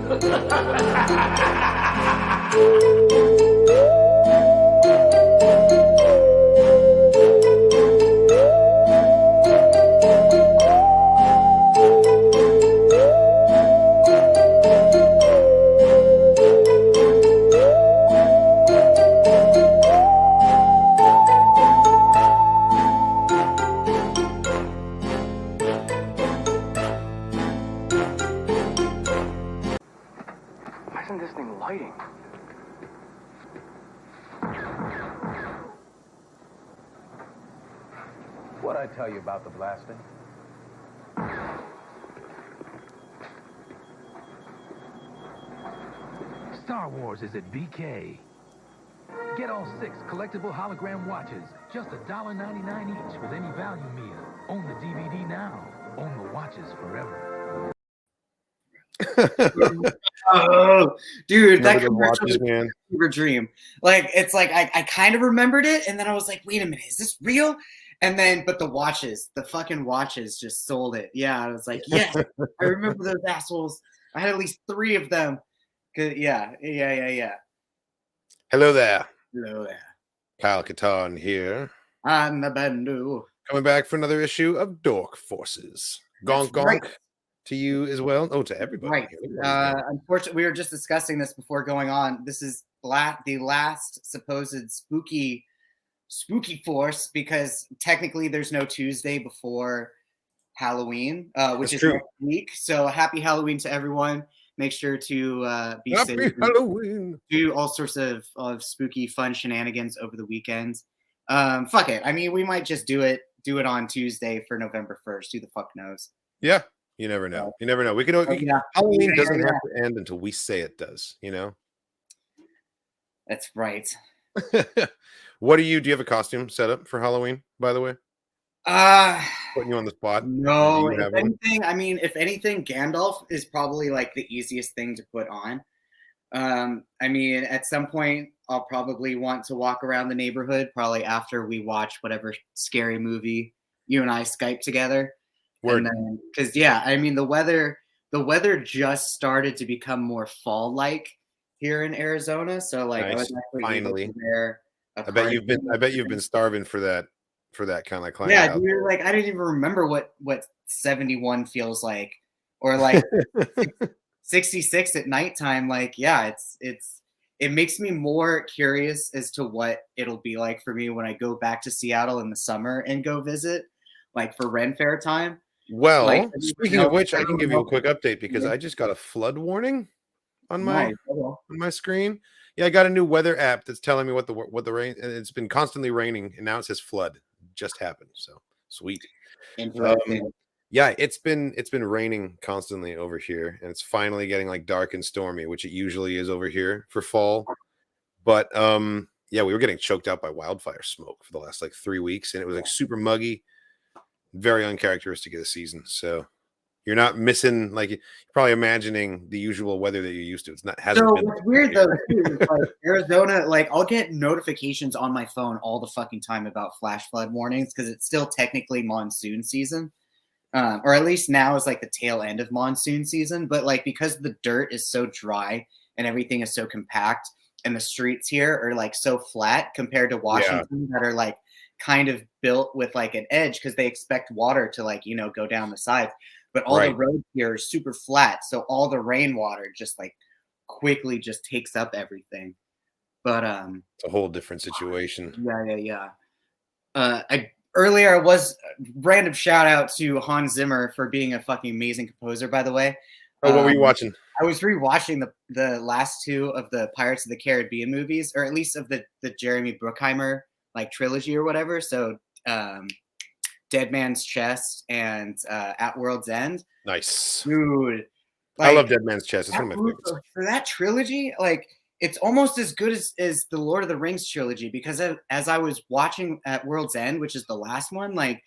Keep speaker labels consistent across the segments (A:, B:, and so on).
A: Why isn't this thing lighting?
B: What'd I tell you about the blasting?
C: Star Wars is at BK. Get all 6 collectible hologram watches, just $1.99 each with any value meal. Own the DVD now. Own the watches forever.
D: Oh, dude, that
E: Remember the
D: commercial
E: watches,
D: was
E: man?
D: a fever dream. Like, it's like I kind of remembered it, and then I was like, wait a minute, is this real? And then, but the fucking watches just sold it. Yeah, I was like, yes, I remember those assholes. I had at least 3 of them. Yeah.
E: Hello there.
D: Hello there.
E: Kyle Katarn here.
D: I'm the Bendu.
E: Coming back for another issue of Dork Forces. Gonk, gonk.
D: Right.
E: To you as well. Oh, to everybody.
D: Right. Unfortunately, we were just discussing this before going on. This is the last supposed spooky force, because technically there's no Tuesday before Halloween, which is next week. So happy Halloween to everyone. Make sure to be safe.
E: Happy Halloween.
D: Do all sorts of spooky fun shenanigans over the weekend. Fuck it. I mean, we might just do it on Tuesday for November 1st. Who the fuck knows?
E: Yeah. You never know. You never know. Halloween doesn't have to end until we say it does, you know?
D: That's right.
E: What do you have a costume set up for Halloween, by the way? Putting you on the spot.
D: No, if anything, Gandalf is probably like the easiest thing to put on. I mean, at some point I'll probably want to walk around the neighborhood, probably after we watch whatever scary movie you and I Skype together. Because I mean, the weather just started to become more fall-like here in Arizona. So like,
E: nice.
D: I was actually
E: finally
D: able to wear
E: I bet you've been starving for that kind of climate.
D: Yeah, dude, like I didn't even remember what 71 feels like, or like 66 at nighttime. Like, yeah, it makes me more curious as to what it'll be like for me when I go back to Seattle in the summer and go visit, like for Ren Fair time.
E: Well,
D: like,
E: speaking of which, I can give you a quick update because I just got a flood warning on my screen. Yeah, I got a new weather app that's telling me what the rain. It's been constantly raining, and now it says flood just happened. So sweet. Yeah, it's been raining constantly over here, and it's finally getting like dark and stormy, which it usually is over here for fall. But yeah, we were getting choked out by wildfire smoke for the last like 3 weeks, and it was like super muggy. Very uncharacteristic of the season. So you're not missing, like, you're probably imagining the usual weather that you're used to. It's not hasn't been
D: what's weird though too, is, like, Arizona, like I'll get notifications on my phone all the fucking time about flash flood warnings because it's still technically monsoon season. Or at least now is like the tail end of monsoon season. But like because the dirt is so dry and everything is so compact, and the streets here are like so flat compared to Washington that are like kind of built with like an edge because they expect water to like, you know, go down the sides. But all the roads here are super flat. So all the rainwater just like quickly just takes up everything. But
E: it's a whole different situation.
D: Yeah. Earlier I was random shout out to Hans Zimmer for being a fucking amazing composer, by the way.
E: Oh, what were you watching?
D: I was rewatching the last 2 of the Pirates of the Caribbean movies, or at least of the Jeremy Bruckheimer like trilogy or whatever. So Dead Man's Chest and At World's End.
E: Nice.
D: Dude.
E: Like, I love Dead Man's Chest. It's one of my favorites.
D: For that trilogy, like it's almost as good as the Lord of the Rings trilogy, because as I was watching At World's End, which is the last one, like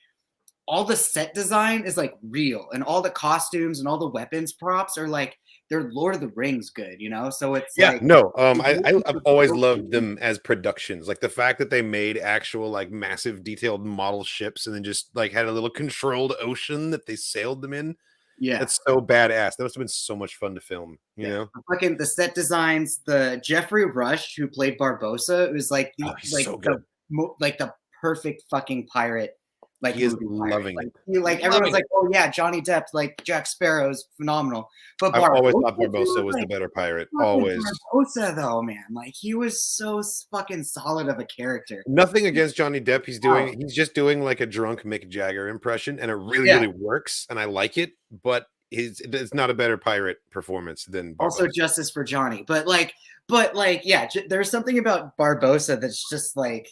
D: all the set design is like real, and all the costumes and all the weapons props are like they're Lord of the Rings good, you know? So it's
E: I've always loved them as productions. Like the fact that they made actual like massive detailed model ships and then just like had a little controlled ocean that they sailed them in.
D: Yeah.
E: That's so badass. That must have been so much fun to film, you know?
D: Fucking the set designs, the Jeffrey Rush who played Barbossa, it was like the
E: He's so good.
D: the perfect fucking pirate. Like
E: he is
D: movie
E: loving
D: pirate.
E: it.
D: Like everyone's like, oh yeah, Johnny Depp, like Jack Sparrow's phenomenal. But
E: I've always thought
D: Barbossa,
E: Barbossa was the better pirate. Always.
D: Barbossa though, man, like he was so fucking solid of a character.
E: Nothing against Johnny Depp. He's just doing like a drunk Mick Jagger impression, and it really works, and I like it. But it's not a better pirate performance than Barbossa.
D: Also justice for Johnny, but yeah, there's something about Barbossa that's just like,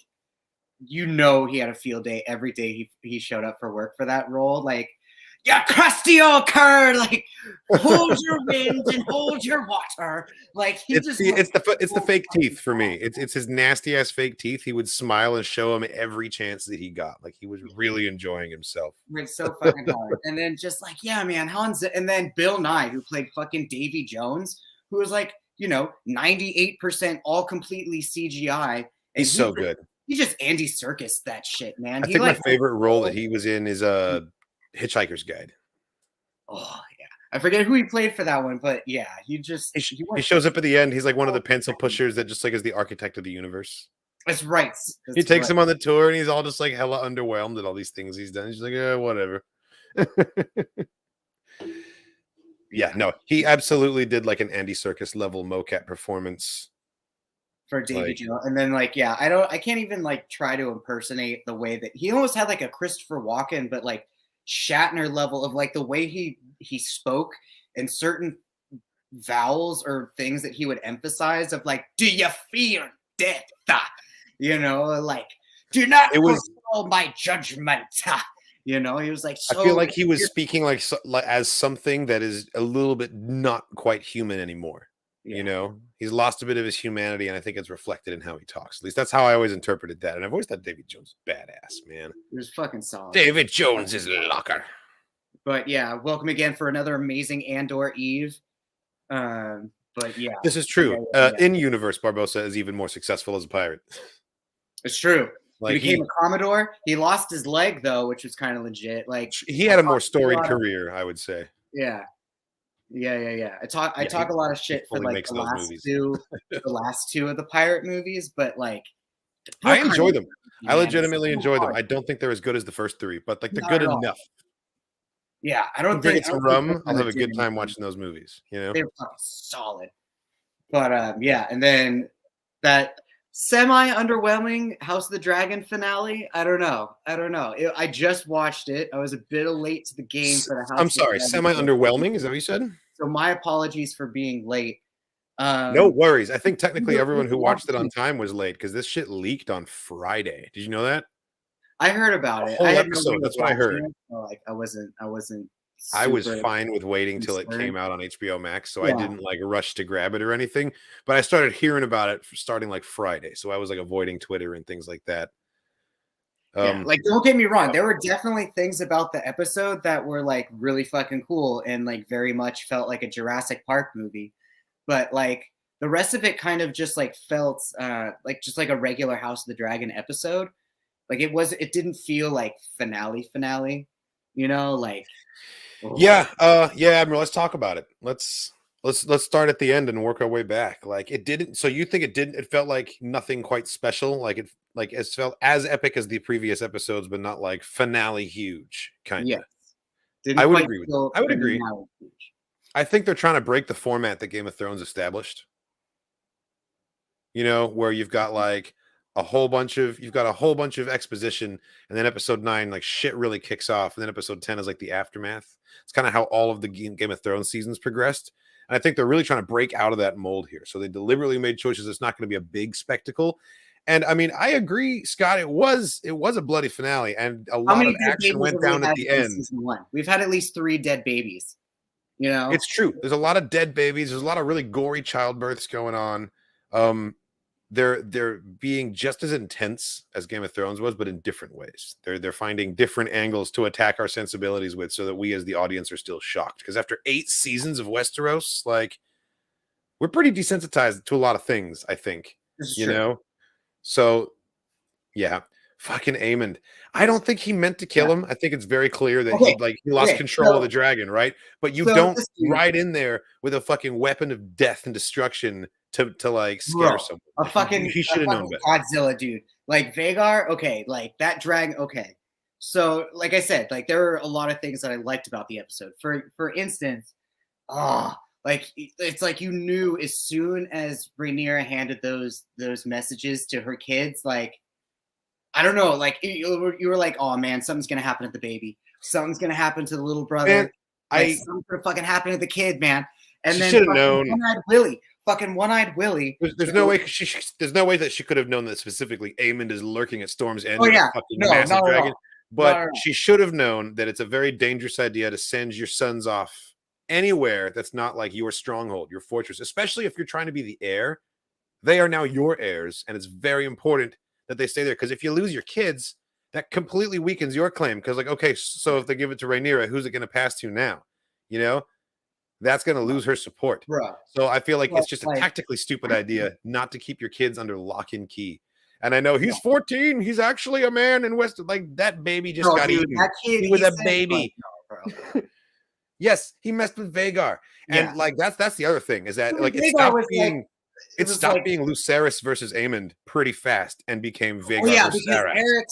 D: you know, he had a field day every day he showed up for work for that role. Like, yeah, crusty old cur, like hold your wind and hold your water. Like
E: it's the fake teeth for me. It's his nasty ass fake teeth. He would smile and show him every chance that he got. Like he was really enjoying himself.
D: It's so fucking hard. And then just like, yeah, man, Hans, and then Bill Nye, who played fucking Davy Jones, who was like, you know, 98% all completely CGI.
E: He's so good.
D: He just Andy Serkis that shit, man.
E: I think my favorite role that he was in is Hitchhiker's Guide.
D: Oh yeah, I forget who he played for that one, but yeah, he
E: shows up at the end. He's like one of the pencil pushers that just like is the architect of the universe.
D: That's right.
E: He takes him on the tour, and he's all just like hella underwhelmed at all these things he's done. He's like, whatever. Yeah, no, he absolutely did like an Andy Serkis level mocap performance
D: for Davy Jones. And then like, yeah, I can't even like try to impersonate the way that he almost had like a Christopher Walken, but like Shatner level of like the way he spoke and certain vowels or things that he would emphasize of like, do you fear death? You know, like, do not control my judgment. You know, he was like,
E: I feel like he was speaking like as something that is a little bit not quite human anymore. Yeah. You know, he's lost a bit of his humanity, and I think it's reflected in how he talks. At least that's how I always interpreted that. And I've always thought David Jones was badass, man.
D: He was fucking solid.
E: David Jones is locker.
D: But yeah, welcome again for another amazing Andor Eve. But yeah,
E: this is true. In universe, Barbossa is even more successful as a pirate.
D: It's true.
E: Like
D: he became a Commodore. He lost his leg though, which was kind of legit. Like
E: he had a more storied career, I would say.
D: Yeah. I talk a lot of shit for like the last two of the pirate movies, but like
E: I enjoy them. I legitimately enjoy them. I don't think they're as good as the first three, but like they're good enough.
D: Yeah, I don't think
E: it's rum. I'll have a good time watching those movies. You know,
D: they're fucking solid. But yeah, and then that semi-underwhelming House of the Dragon finale. I don't know. I just watched it. I was a bit late to the game for the House.
E: I'm sorry, semi-underwhelming. Is that what you said?
D: So my apologies for being late.
E: No worries. I think technically everyone who watched it on time was late because this shit leaked on Friday. Did you know that?
D: I heard about it.
E: Whole episode. That's what I heard.
D: Like I wasn't.
E: I was fine with waiting till it came out on HBO Max, so I didn't like rush to grab it or anything. But I started hearing about it starting like Friday, so I was like avoiding Twitter and things like that.
D: Like don't get me wrong, there were definitely things about the episode that were like really fucking cool and like very much felt like a Jurassic Park movie, but like the rest of it kind of just like felt like just like a regular House of the Dragon episode. Like it didn't feel like finale, you know, like.
E: Yeah, Admiral, let's talk about it. Let's start at the end and work our way back. Like it didn't. So you think it didn't? It felt like nothing quite special. Like it felt as epic as the previous episodes, but not like finale huge kind of.
D: Yeah,
E: I would agree with that. I would agree. I think they're trying to break the format that Game of Thrones established. You know, where you've got like a whole bunch of exposition, and then episode 9 like shit really kicks off, and then episode 10 is like the aftermath. It's kind of how all of the Game of Thrones seasons progressed, and I think they're really trying to break out of that mold here. So they deliberately made choices. It's not going to be a big spectacle, and I mean I agree, Scott. It was a bloody finale, and a lot of action went down at the end.
D: Season 1? We've had at least 3 dead babies. You know,
E: it's true. There's a lot of dead babies. There's a lot of really gory childbirths going on. They're being just as intense as Game of Thrones was, but in different ways. They're finding different angles to attack our sensibilities with, so that we as the audience are still shocked. Because after 8 seasons of Westeros, like we're pretty desensitized to a lot of things, I think. You know? So yeah. Fucking Aemond. I don't think he meant to kill him. I think it's very clear that
D: Okay,
E: he lost control of the dragon, right? But you don't
D: this dude-
E: ride in there with a fucking weapon of death and destruction to like scare someone.
D: A fucking
E: he should have known better.
D: Godzilla dude. Like Vagar, okay, like that dragon, okay. So, like I said, like there are a lot of things that I liked about the episode. For instance, like it's like you knew as soon as Rhaenyra handed those messages to her kids, like I don't know, like you were like, oh man, something's gonna happen to the baby. Something's gonna happen to the little brother.
E: Man,
D: something's gonna fucking happen to the kid, man. And
E: she
D: then
E: should have known.
D: One-eyed Willie.
E: There's no way there's no way that she could have known that specifically Aemond is lurking at Storm's End.
D: Oh yeah,
E: massive dragon. But she should have known that it's a very dangerous idea to send your sons off anywhere that's not like your stronghold, your fortress, especially if you're trying to be the heir. They are now your heirs, and it's very important that they stay there. Because if you lose your kids, that completely weakens your claim. Because like, okay, so if they give it to Rhaenyra, who's it going to pass to now? You know, that's going to lose her support.
D: Bruh.
E: So I feel like it's just a tactically stupid idea not to keep your kids under lock and key. And I know he's 14. He's actually a man in West. Like that baby just got eaten. He was a baby. Bro. Yes, he messed with Vagar, and like that's the other thing is that like it stopped being being Lucerys versus Aemond pretty fast and became Vagar versus Arrax.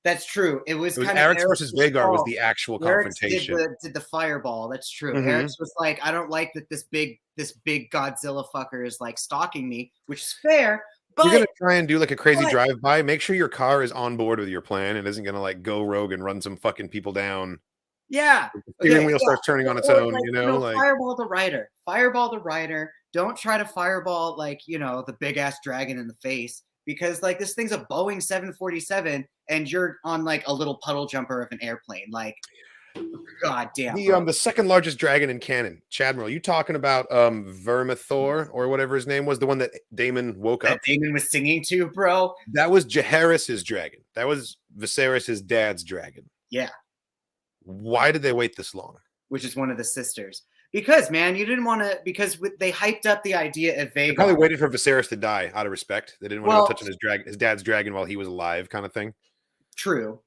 D: That's true. It was kind of
E: Arrax versus Vagar was the actual confrontation.
D: Did the fireball? That's true. Arrax was like, I don't like that this big Godzilla fucker is like stalking me, which is fair. But
E: you're gonna try and do like a crazy drive-by. Make sure your car is on board with your plan and isn't gonna like go rogue and run some fucking people down.
D: Yeah,
E: the steering wheel starts turning on its own. Like, like
D: fireball the rider. Fireball the rider. Don't try to fireball like the big ass dragon in the face because like this thing's a Boeing 747 and you're on like a little puddle jumper of an airplane. Like, god damn.
E: The second largest dragon in canon, Chadmiral. You talking about Vermithor or whatever his name was, the one that Daemon woke up?
D: Daemon was singing to, bro.
E: That was Jaehaerys's dragon. That was Viserys's dad's dragon.
D: Yeah.
E: Why did they wait this long?
D: Which is one of the sisters. Because, man, you didn't want to... Because they hyped up the idea of Vagar.
E: They probably waited for Viserys to die out of respect. They didn't want to touch on his dad's dragon while he was alive kind of thing.
D: True.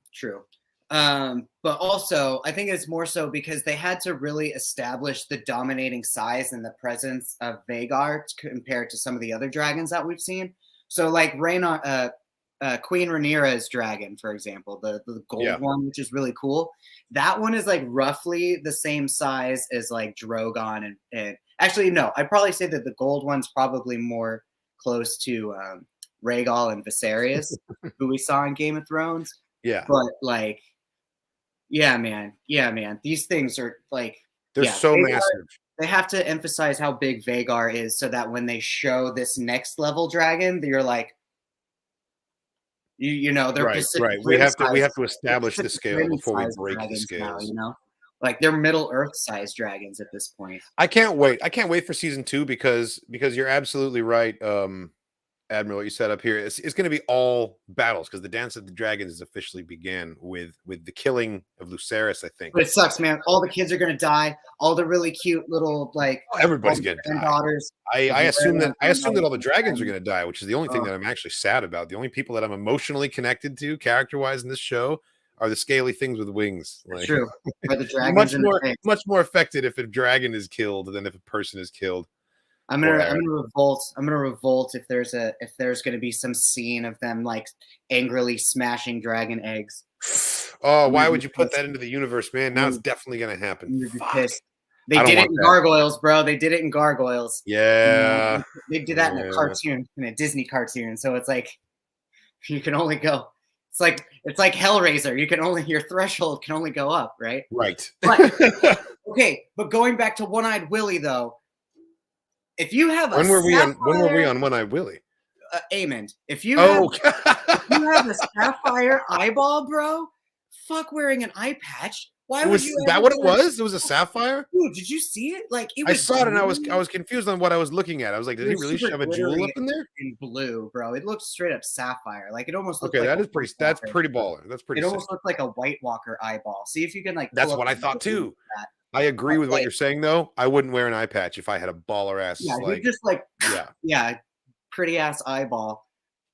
D: But also, I think it's more so because they had to really establish the dominating size and the presence of Vagar compared to some of the other dragons that we've seen. So, like, Queen Rhaenyra's dragon, for example, the gold one, which is really cool. That one is like roughly the same size as like Drogon and actually no, I'd probably say that the gold one's probably more close to Rhaegal and Viserys, who we saw in Game of Thrones.
E: Yeah,
D: but like, yeah, man, these things are like
E: they're so massive.
D: They have to emphasize how big Vagar is so that when they show this next level dragon, you're like. They're
E: right. We have to establish the scale before we break the scales.
D: Now, like they're Middle Earth sized dragons at this point.
E: I can't wait for season 2 because you're absolutely right, Admiral. What you set up here, it's going to be all battles because the Dance of the Dragons officially began with the killing of Lucerys. I think,
D: but it sucks, man. All the kids are going to die. All the really cute little
E: everybody's going to die. Daughters. I assume that all the dragons are going to die, which is the only thing that I'm actually sad about. The only people that I'm emotionally connected to, character-wise, in this show, are the scaly things with wings. Like,
D: true. Are the dragons
E: much more affected if a dragon is killed than if a person is killed.
D: I'm gonna revolt. I'm gonna revolt if there's gonna be some scene of them like angrily smashing dragon eggs.
E: Oh, why would you put that into the universe, man? Now it's definitely gonna happen.
D: They did it in Gargoyles, bro. They did it in Gargoyles.
E: Yeah,
D: they did that in a cartoon, in a Disney cartoon. So it's like you can only go. It's like Hellraiser. Your threshold can only go up, right?
E: Right.
D: But, okay, but going back to One-Eyed Willie though. If you have
E: when were we on One-Eyed Willie?
D: Aemond. If you have a sapphire eyeball, bro, fuck wearing an eye patch. Why would you?
E: Is that what it was? It was a sapphire.
D: Dude, did you see it? Like
E: I saw it and I was confused on what I was looking at. I was like, did he really shove a jewel up in there?
D: In blue, bro. It looked straight up sapphire. Like it almost looked
E: okay.
D: Like
E: that's pretty baller. That's pretty.
D: It almost looked like a White Walker eyeball. See if you can like.
E: That's what I thought too. I agree with what you're saying, though. I wouldn't wear an eye patch if I had a baller ass.
D: Yeah, you just pretty ass eyeball,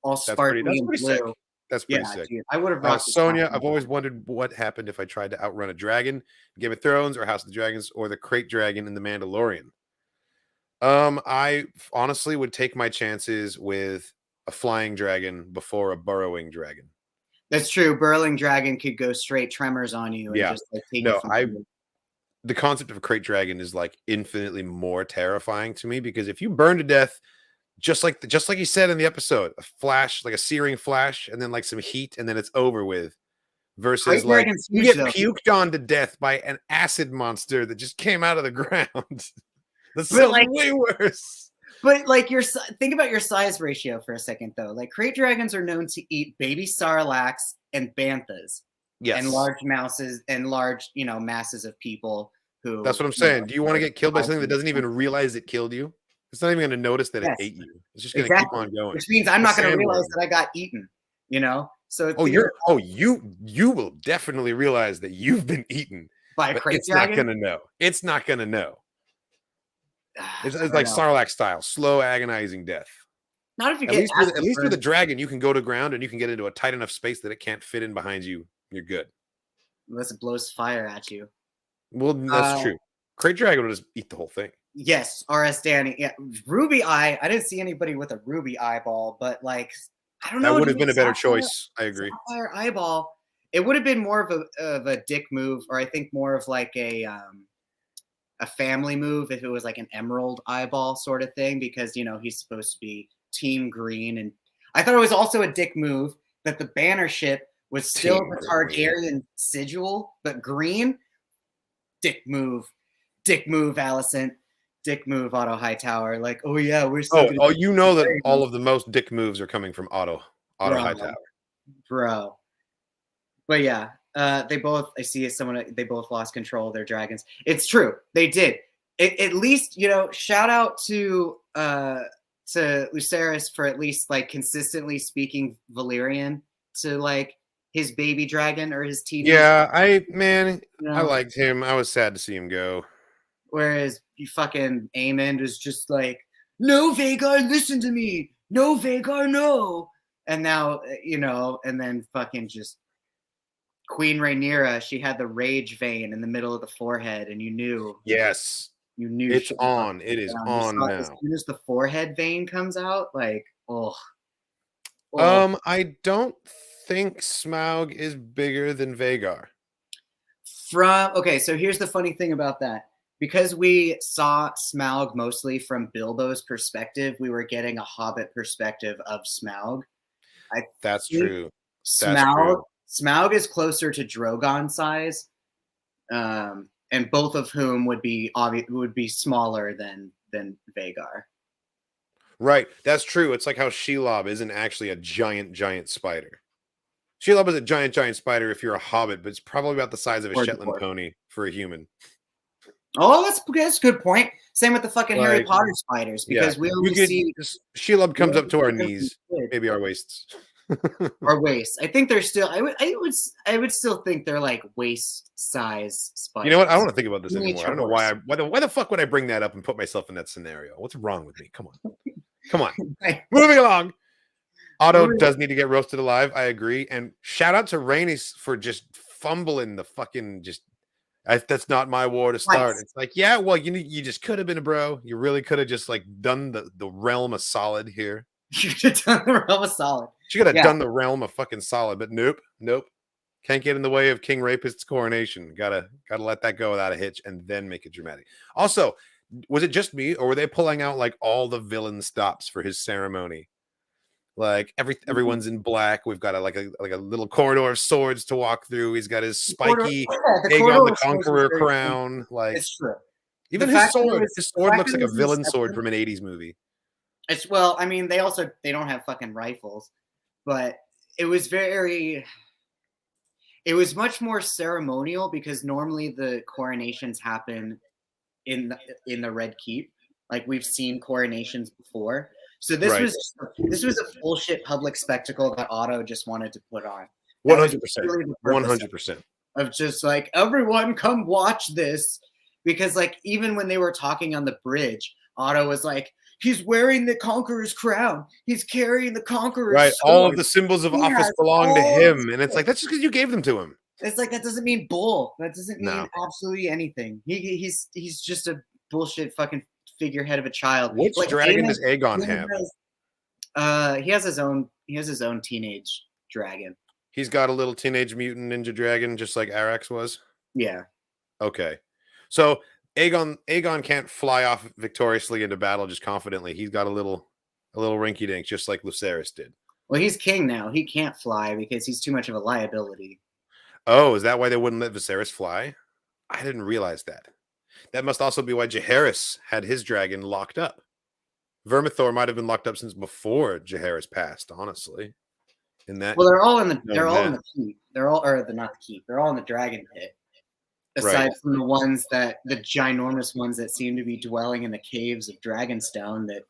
D: all sparkly and blue.
E: Sick. That's pretty sick.
D: Dude, I would have
E: Sonia, I've always wondered what happened if I tried to outrun a dragon, Game of Thrones or House of the Dragons or the Crate Dragon in The Mandalorian. I honestly would take my chances with a flying dragon before a burrowing dragon.
D: That's true. Burrowing dragon could go straight tremors on you. And just, like, take you from
E: the concept of a crate dragon is like infinitely more terrifying to me because if you burn to death, just like you said in the episode, a flash, like a searing flash, and then like some heat, and then it's over with. Versus like you get puked on to death by an acid monster that just came out of the ground. That's like, way worse.
D: But like think about your size ratio for a second though. Like crate dragons are known to eat baby sarlacc and banthas. Yes. And large mouses and large, masses of people who.
E: That's what I'm saying. Do you want to get killed by something that doesn't even realize it killed you? It's not even going to notice that it ate you. It's just going to keep on going.
D: Which means I'm not going to realize that I got eaten. So
E: you will definitely realize that you've been eaten
D: by a crate
E: it's dragon? Not going to know. It's not going to know. It's like Sarlacc style, slow, agonizing death.
D: Not if you
E: at least with a dragon, you can go to ground and you can get into a tight enough space that it can't fit in behind you. You're good.
D: Unless it blows fire at you.
E: Well, that's true. Crate dragon will just eat the whole thing.
D: Yes, R.S. Danny. Yeah, ruby eye. I didn't see anybody with a ruby eyeball, but like, I don't know.
E: That would have been a better choice. I agree.
D: Sapphire eyeball. It would have been more of a dick move, or I think more of like a family move if it was like an emerald eyeball sort of thing, because he's supposed to be Team Green, and I thought it was also a dick move that the banner ship was still the Targaryen sigil, but green. Dick move, Allison. Dick move, Otto Hightower. Like, oh yeah, we're still.
E: You know that all of the most dick moves are coming from Otto Hightower,
D: bro. But yeah, they both. I see someone. They both lost control of their dragons. It's true, they did. At least shout out to Lucerys for at least like consistently speaking Valyrian to like his baby dragon or his teenage.
E: Yeah, I liked him. I was sad to see him go.
D: Whereas you fucking Aemond is just like, no, Vhagar, listen to me. No, Vhagar, no. And now, and then fucking just Queen Rhaenyra, she had the rage vein in the middle of the forehead, and you knew.
E: Yes.
D: You knew.
E: It's on. It is on now.
D: As soon as the forehead vein comes out, like,
E: I don't think Smaug is bigger than Vhagar.
D: So here's the funny thing about that. Because we saw Smaug mostly from Bilbo's perspective, we were getting a Hobbit perspective of Smaug.
E: That's true.
D: Smaug is closer to Drogon size, and both of whom would be smaller than Vhagar.
E: Right, that's true. It's like how Shelob isn't actually a giant spider. Shelob is a giant spider if you're a Hobbit, but it's probably about the size of a Shetland pony for a human.
D: Oh, that's a good point. Same with the fucking Harry Potter spiders, because we only see
E: Shelob comes up to our knees, maybe our waists.
D: Our waist. I think they're still. I would still think they're like waist size spiders.
E: You know what? I don't want to think about this anymore. I don't know why. Why the fuck would I bring that up and put myself in that scenario? What's wrong with me? Come on. Moving along. Otto does need to get roasted alive. I agree. And shout out to Rhaenys for just fumbling the fucking that's not my war to start. It's like, yeah, well, you just could have been a bro. You really could have just like done the realm a solid here.
D: You should have done the realm a solid.
E: She could have done the realm a fucking solid, but nope. Can't get in the way of King Rapist's coronation. Gotta let that go without a hitch and then make it dramatic. Also, was it just me, or were they pulling out like all the villain stops for his ceremony? Like everyone's in black. We've got a little corridor of swords to walk through. He's got his spiky Aegon the Conqueror crown. Like,
D: it's true.
E: Even his sword looks like a villain sword from an 80s movie.
D: I mean, they don't have fucking rifles, but it was much more ceremonial because normally the coronations happen in the Red Keep. Like we've seen coronations before. So this was a bullshit public spectacle that Otto just wanted to put on.
E: 100%. 100%.
D: Of just like, everyone come watch this. Because like even when they were talking on the bridge, Otto was like, He's wearing the Conqueror's crown. He's carrying the Conqueror's
E: Right.
D: sword.
E: All of the symbols of office belong to him. And it's like, that's just because you gave them to him.
D: It's like, that doesn't mean bull. That doesn't mean
E: No.
D: absolutely anything. He's just a bullshit fucking figurehead of a child.
E: Which
D: Like,
E: dragon does Aegon have?
D: He has his own teenage dragon.
E: He's got a little teenage mutant ninja dragon, just like Arax was.
D: Yeah.
E: Okay. So Aegon can't fly off victoriously into battle just confidently. He's got a little rinky dink, just like Lucerys did.
D: Well, he's king now. He can't fly because he's too much of a liability.
E: Oh, is that why they wouldn't let Viserys fly? I didn't realize that. That must also be why Jaehaerys had his dragon locked up. Vermithor might have been locked up since before Jaehaerys passed, honestly. Well,
D: they're all in the keep. They're all not the keep. They're all in the dragon pit. Aside from the ginormous ones that seem to be dwelling in the caves of Dragonstone that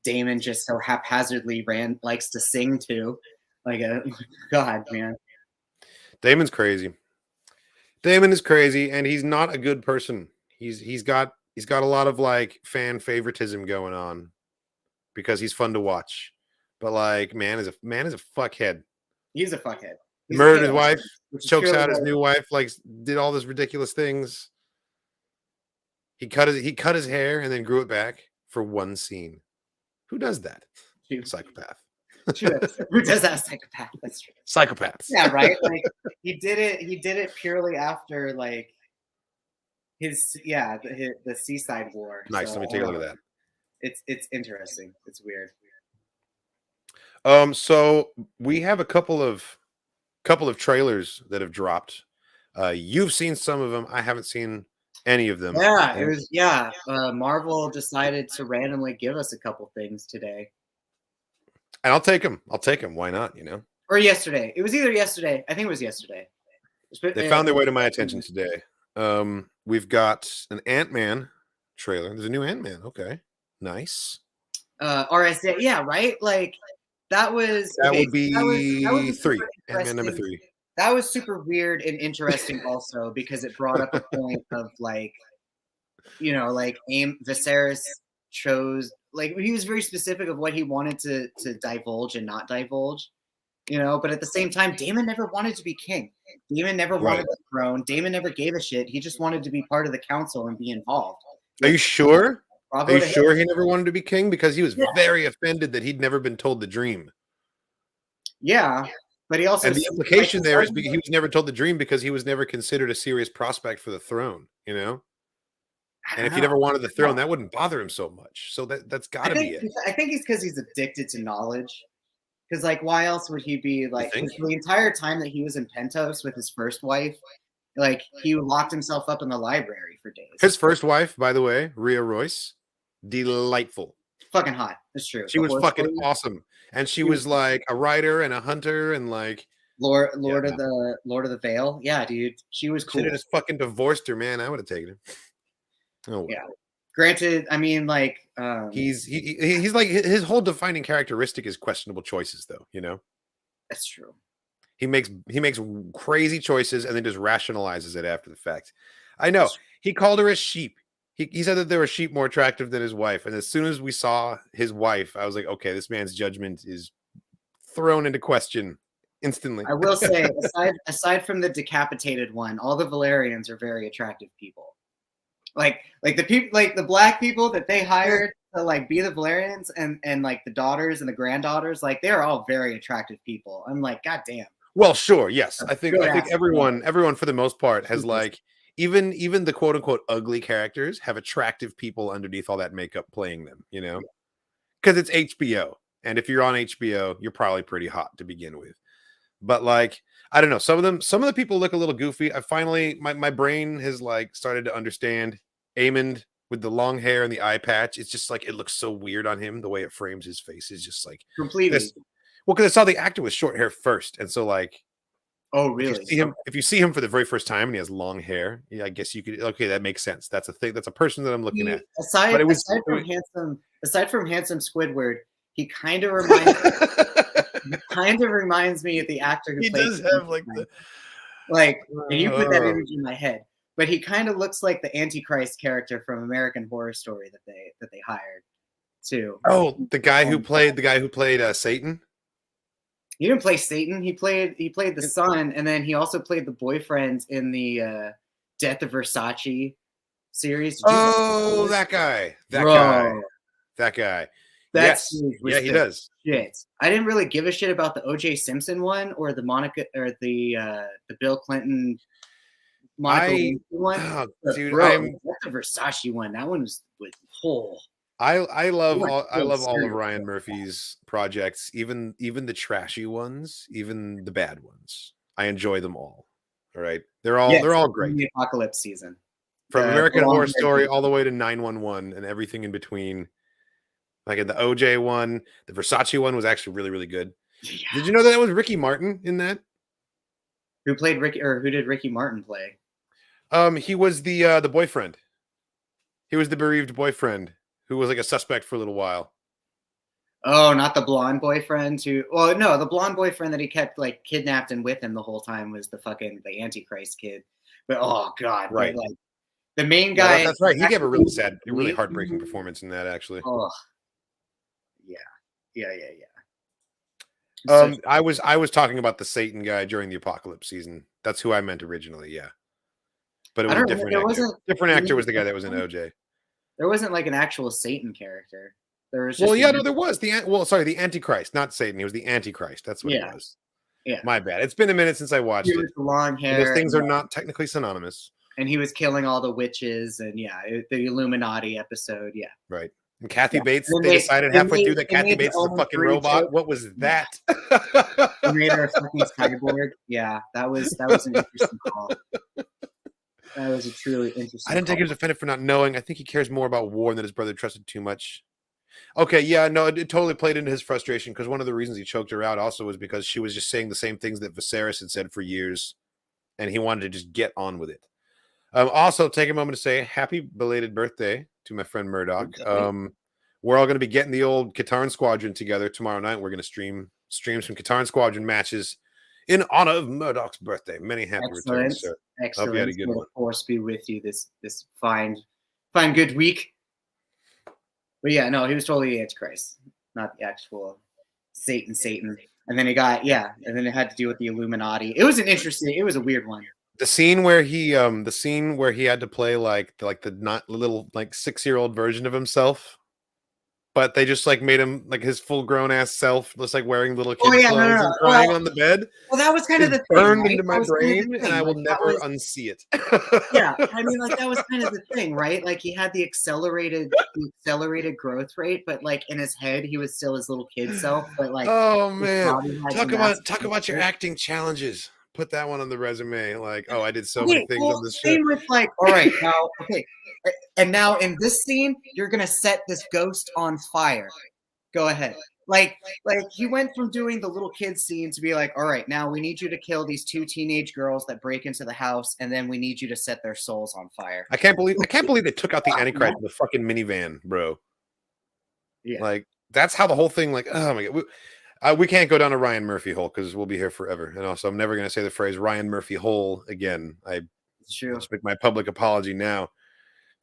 D: Daemon just so haphazardly likes to sing to. God, man.
E: Daemon's crazy. Daemon is crazy, and he's not a good person. He's got a lot of like fan favoritism going on because he's fun to watch. But like, man is a fuckhead.
D: He's a fuckhead.
E: Murdered his wife, chokes out his new wife, like did all these ridiculous things. He cut his hair and then grew it back for one scene. Who does that? Psychopath.
D: Who does that? Psychopath. That's true.
E: Psychopaths.
D: Yeah, right. Like he did it purely after like the Seaside War.
E: Nice.
D: So,
E: let me take a look at that.
D: It's interesting. It's weird.
E: So we have a couple of trailers that have dropped. You've seen some of them. I haven't seen any of them.
D: Yeah, it was Marvel decided to randomly give us a couple things today.
E: And I'll take them. Why not,
D: Or yesterday. It was either yesterday. I think it was yesterday.
E: They found their way to my attention today. We've got an Ant-Man trailer. There's a new Ant-Man. Okay. Nice.
D: RSA. Yeah, right? Like that would be
E: 3. Ant-Man number 3.
D: That was super weird and interesting also because it brought up a point of like, Viserys chose, like he was very specific of what he wanted to divulge and not divulge, but at the same time, Daemon never wanted to be king. Daemon never wanted the throne. Daemon never gave a shit. He just wanted to be part of the council and be involved.
E: Are you sure? Are you sure he never wanted to be king? Because he was very offended that he'd never been told the dream.
D: Yeah. But he also,
E: and the implication there is he was never told the dream because he was never considered a serious prospect for the throne, And if he never wanted the throne, that wouldn't bother him so much. So that's got to be it.
D: I think it's because he's addicted to knowledge. Because like, why else would he be like the entire time that he was in Pentos with his first wife? Like he locked himself up in the library for days.
E: His first wife, by the way, Rhea Royce, delightful.
D: Fucking hot. That's true.
E: She was fucking awesome. And she was like a writer and a hunter and like
D: Lord of the Vale. Yeah, dude. She was cool.
E: Should have just fucking divorced her, man. I would have taken her. Oh
D: yeah. Granted, I mean, like
E: he's like his whole defining characteristic is questionable choices, though.
D: That's true.
E: He makes crazy choices and then just rationalizes it after the fact. I know. He called her a sheep. He said that there were sheep more attractive than his wife. And as soon as we saw his wife, I was like, okay, this man's judgment is thrown into question instantly.
D: I will say, aside from the decapitated one, all the Valerians are very attractive people. Like the people, like the black people that they hired to like be the Valerians and like the daughters and the granddaughters, like they're all very attractive people. I'm like, God damn.
E: Well, sure, yes. I think everyone for the most part has like even the quote unquote ugly characters have attractive people underneath all that makeup playing them, because it's HBO. And if you're on HBO, you're probably pretty hot to begin with. But like, I don't know, some of the people look a little goofy. I finally, my brain has like started to understand Aemond with the long hair and the eye patch. It's just like, it looks so weird on him. The way it frames his face is just like
D: completely.
E: Well, because I saw the actor with short hair first. And so like,
D: oh, really?
E: If you see him for the very first time and he has long hair, yeah, I guess you could. Okay, that makes sense. That's a thing. That's a person that I'm looking at.
D: Aside from handsome Squidward, he kind of reminds me of the actor who plays.
E: He does have like the
D: and you put that image in my head, but he kind of looks like the Antichrist character from American Horror Story that they hired. too.
E: Oh, the guy who played Satan.
D: He didn't play Satan. He played the son, and then he also played the boyfriend in the Death of Versace series.
E: Oh, that guy. That guy.
D: That's
E: yeah, he does.
D: Shit. I didn't really give a shit about the O.J. Simpson one or the Monica or the Bill Clinton Monica Lewinsky one.
E: Oh, dude,
D: that's the Versace one. That one was whole.
E: I love all of Ryan Murphy's projects, even the trashy ones, even the bad ones. I enjoy them all. All right, they're all great.
D: The apocalypse season,
E: from American Horror Story all the way to 911 and everything in between. Like in the OJ one, the Versace one was actually really, really good. Yeah. Did you know that was Ricky Martin in that?
D: Who played Ricky, or who did Ricky Martin play?
E: He was the boyfriend. He was the bereaved boyfriend who was like a suspect for a little while.
D: Oh, not the blonde boyfriend who. Well, no, the blonde boyfriend that he kept like kidnapped and with him the whole time was the Antichrist kid. But oh god,
E: right?
D: Like the main guy.
E: Yeah, that's right. He gave a really sad, really heartbreaking performance in that, actually.
D: Oh. Yeah.
E: I was talking about the Satan guy during the apocalypse season. That's who I meant originally. Yeah, but it was a different actor. Different actor was the guy that was in OJ.
D: There wasn't like an actual Satan character. There was.
E: There was the Antichrist, not Satan. He was the Antichrist. That's what it was.
D: Yeah,
E: my bad. It's been a minute since I watched it.
D: The long hair.
E: Those things are not technically synonymous.
D: And he was killing all the witches, and the Illuminati episode. Yeah,
E: right. And Kathy Bates, they decided halfway through that Kathy Bates is a fucking robot. Joke. What was that?
D: They made her a fucking cyborg. Yeah, that was an interesting call. That was a truly interesting.
E: I didn't think he was offended for not knowing. I think he cares more about war than his brother trusted too much. Okay, yeah, no, it totally played into his frustration because one of the reasons he choked her out also was because she was just saying the same things that Viserys had said for years, and he wanted to just get on with it. Also, take a moment to say happy belated birthday to my friend Murdoch. We're all going to be getting the old Katarn Squadron together tomorrow night. We're going to stream some Katarn Squadron matches in honor of Murdoch's birthday. Many happy returns, sir.
D: Excellent.
E: Hope you had a good one.
D: The force be with you this fine good week. But yeah, no, he was totally the Antichrist, not the actual Satan. And then and then it had to do with the Illuminati. It was a weird one.
E: The scene where he had to play like the not little like 6-year-old version of himself, but they just like made him like his full grown ass self, just like wearing little kid clothes and crying on the bed.
D: Well, that was kind of the thing,
E: burned into my brain, and I will never unsee it.
D: Yeah, I mean, like that was kind of the thing, right? Like he had the accelerated growth rate, but like in his head, he was still his little kid self. But like,
E: oh man, talk about your acting challenges. Put that one on the resume. Like, oh, I did so many things on this show.
D: With like, all right, now, okay. And now in this scene, you're going to set this ghost on fire. Go ahead. Like he went from doing the little kid scene to be like, all right, now we need you to kill these 2 teenage girls that break into the house. And then we need you to set their souls on fire.
E: I can't believe they took out the Antichrist in the fucking minivan, bro. Yeah. Like that's how the whole thing, like, oh my God. We can't go down a Ryan Murphy hole because we'll be here forever. And also, I'm never going to say the phrase Ryan Murphy hole again.
D: It's true.
E: Just make my public apology now.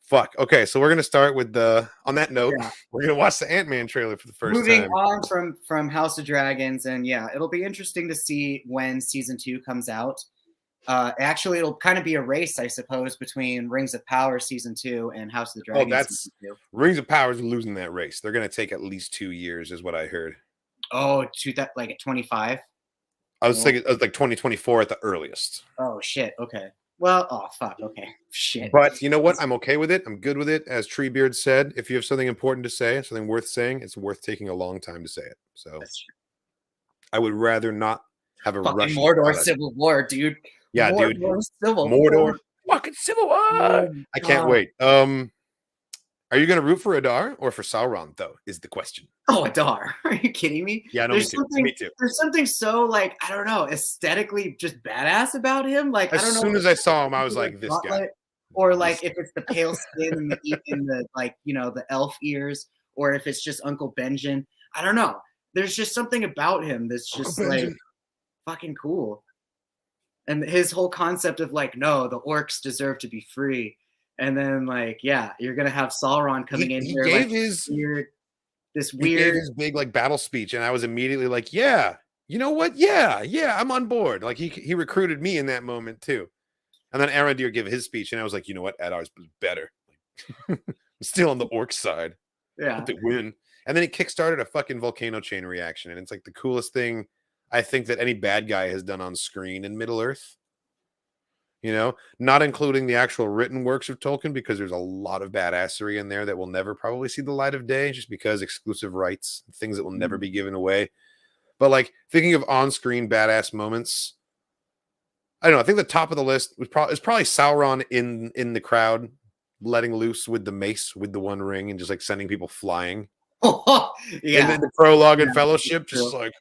E: Fuck. Okay, so we're going to start with on that note, we're going to watch the Ant-Man trailer for the first time.
D: Moving on from House of Dragons, and it'll be interesting to see when season 2 comes out. Actually, it'll kind of be a race, I suppose, between Rings of Power season 2 and House of the Dragons season 2.
E: Rings of Power is losing that race. They're going to take at least 2 years, is what I heard.
D: Oh, to that like at 25.
E: I was thinking it was like 2024 at the earliest.
D: Oh shit. Okay. Well, oh fuck. Okay. Shit.
E: But you know what? I'm okay with it. I'm good with it. As Treebeard said, if you have something important to say, something worth saying, it's worth taking a long time to say it. So I would rather not have a rush.
D: Mordor Civil War, dude.
E: Yeah, Mordor. Fucking Civil War. I can't wait. Are you going to root for Adar or for Sauron, though, is the question.
D: Oh, Adar. Are you kidding me?
E: Yeah, no, me too.
D: There's something so, like, I don't know, aesthetically just badass about him. Like,
E: as soon as I saw him, I was like, this guy.
D: Or, like, if it's the pale skin and the like, the elf ears, or if it's just Uncle Benjen. I don't know. There's just something about him that's just, like, fucking cool. And his whole concept of, like, no, the orcs deserve to be free. And then, like, you're gonna have Sauron coming in here.
E: He gave his
D: this
E: He gave
D: weird.
E: his big like battle speech, and I was immediately like, yeah, you know what? Yeah, I'm on board. Like he recruited me in that moment too. And then Arondir gave his speech, and I was like, you know what? Adar's better. I'm still on the orc side.
D: Yeah.
E: But they win. And then he kickstarted a fucking volcano chain reaction, and it's like the coolest thing I think that any bad guy has done on screen in Middle Earth. You know, not including the actual written works of Tolkien, because there's a lot of badassery in there that will never probably see the light of day, just because exclusive rights, things that will never be given away. But like thinking of on-screen badass moments, I don't know. I think the top of the list was probably Sauron in the crowd, letting loose with the mace with the one ring and just like sending people flying.
D: Yeah.
E: And the prologue and Fellowship, just like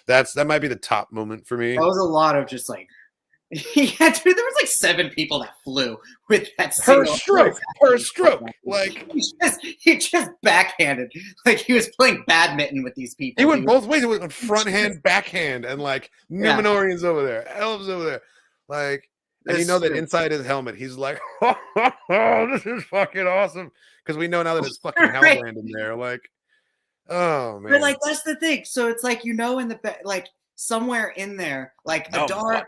E: that might be the top moment for me.
D: That was a lot of just like, yeah, dude, there was like 7 people that flew with that
E: per stroke. Like
D: he just backhanded, like he was playing badminton with these people.
E: He went both ways. He went front hand, backhand, and like Numenorians over there, elves over there, like. And you know that inside his helmet, he's like, oh, this is fucking awesome. Because we know now that it's fucking Halbrand in there. Like, oh man.
D: But like that's the thing. So it's like, you know, in the like somewhere in there, like Adar.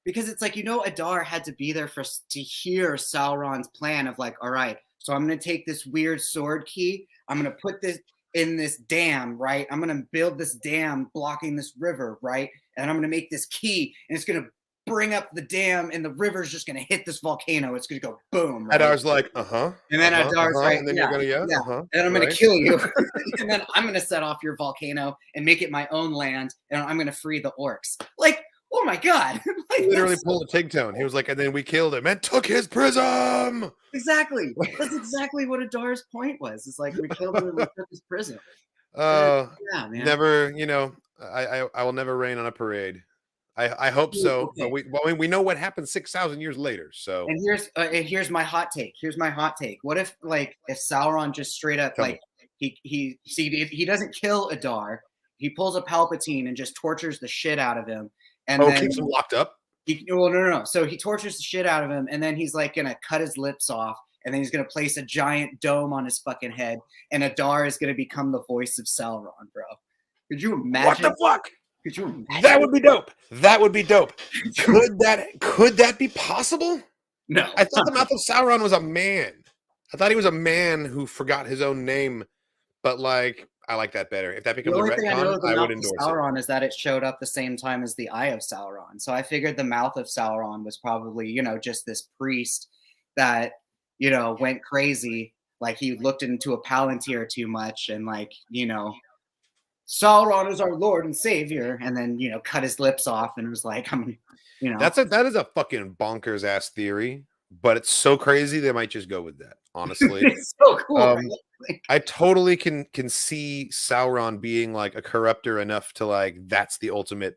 D: Because it's like, you know, Adar had to be there to hear Sauron's plan of like, all right, so I'm going to take this weird sword key. I'm going to put this in this dam, right? I'm going to build this dam blocking this river, right? And I'm going to make this key, and it's going to bring up the dam, and the river's just going to hit this volcano. It's going to go boom. Right?
E: Adar's like,
D: And then Adar's like,
E: and then you're going to,
D: and I'm going to kill you. And then I'm going to set off your volcano and make it my own land, and I'm going to free the orcs. Like, oh my god! Like,
E: he literally pulled a Tigtone. He was like, and then we killed him and took his prism.
D: Exactly. That's exactly what Adar's point was. It's like, we killed him and we took his prism.
E: Yeah, man. Never, you know, I will never rain on a parade. I hope so. Okay. But we know what happened 6,000 years later. So
D: and here's my hot take. What if Sauron just straight up he doesn't kill Adar. He pulls a Palpatine and just tortures the shit out of him. And then
E: keeps him locked up?
D: No. So he tortures the shit out of him, and then he's like gonna cut his lips off, and then he's gonna place a giant dome on his fucking head, and Adar is gonna become the voice of Sauron, bro. Could you imagine?
E: What the fuck?
D: Could you imagine?
E: That would be dope. Could that be possible?
D: No.
E: I thought the mouth of Sauron was a man. I thought he was a man who forgot his own name, but like, I like that better. If that becomes a retcon, I would endorse
D: Sauron is that it showed up the same time as the Eye of Sauron. So I figured the mouth of Sauron was probably, you know, just this priest that, you know, went crazy. Like he looked into a Palantir too much and like, you know, Sauron is our Lord and Savior. And then, you know, cut his lips off and was like, you know.
E: That is a fucking bonkers ass theory, but it's so crazy they might just go with that, honestly.
D: It's so cool. Right?
E: I totally can see Sauron being like a corrupter enough to like, that's the ultimate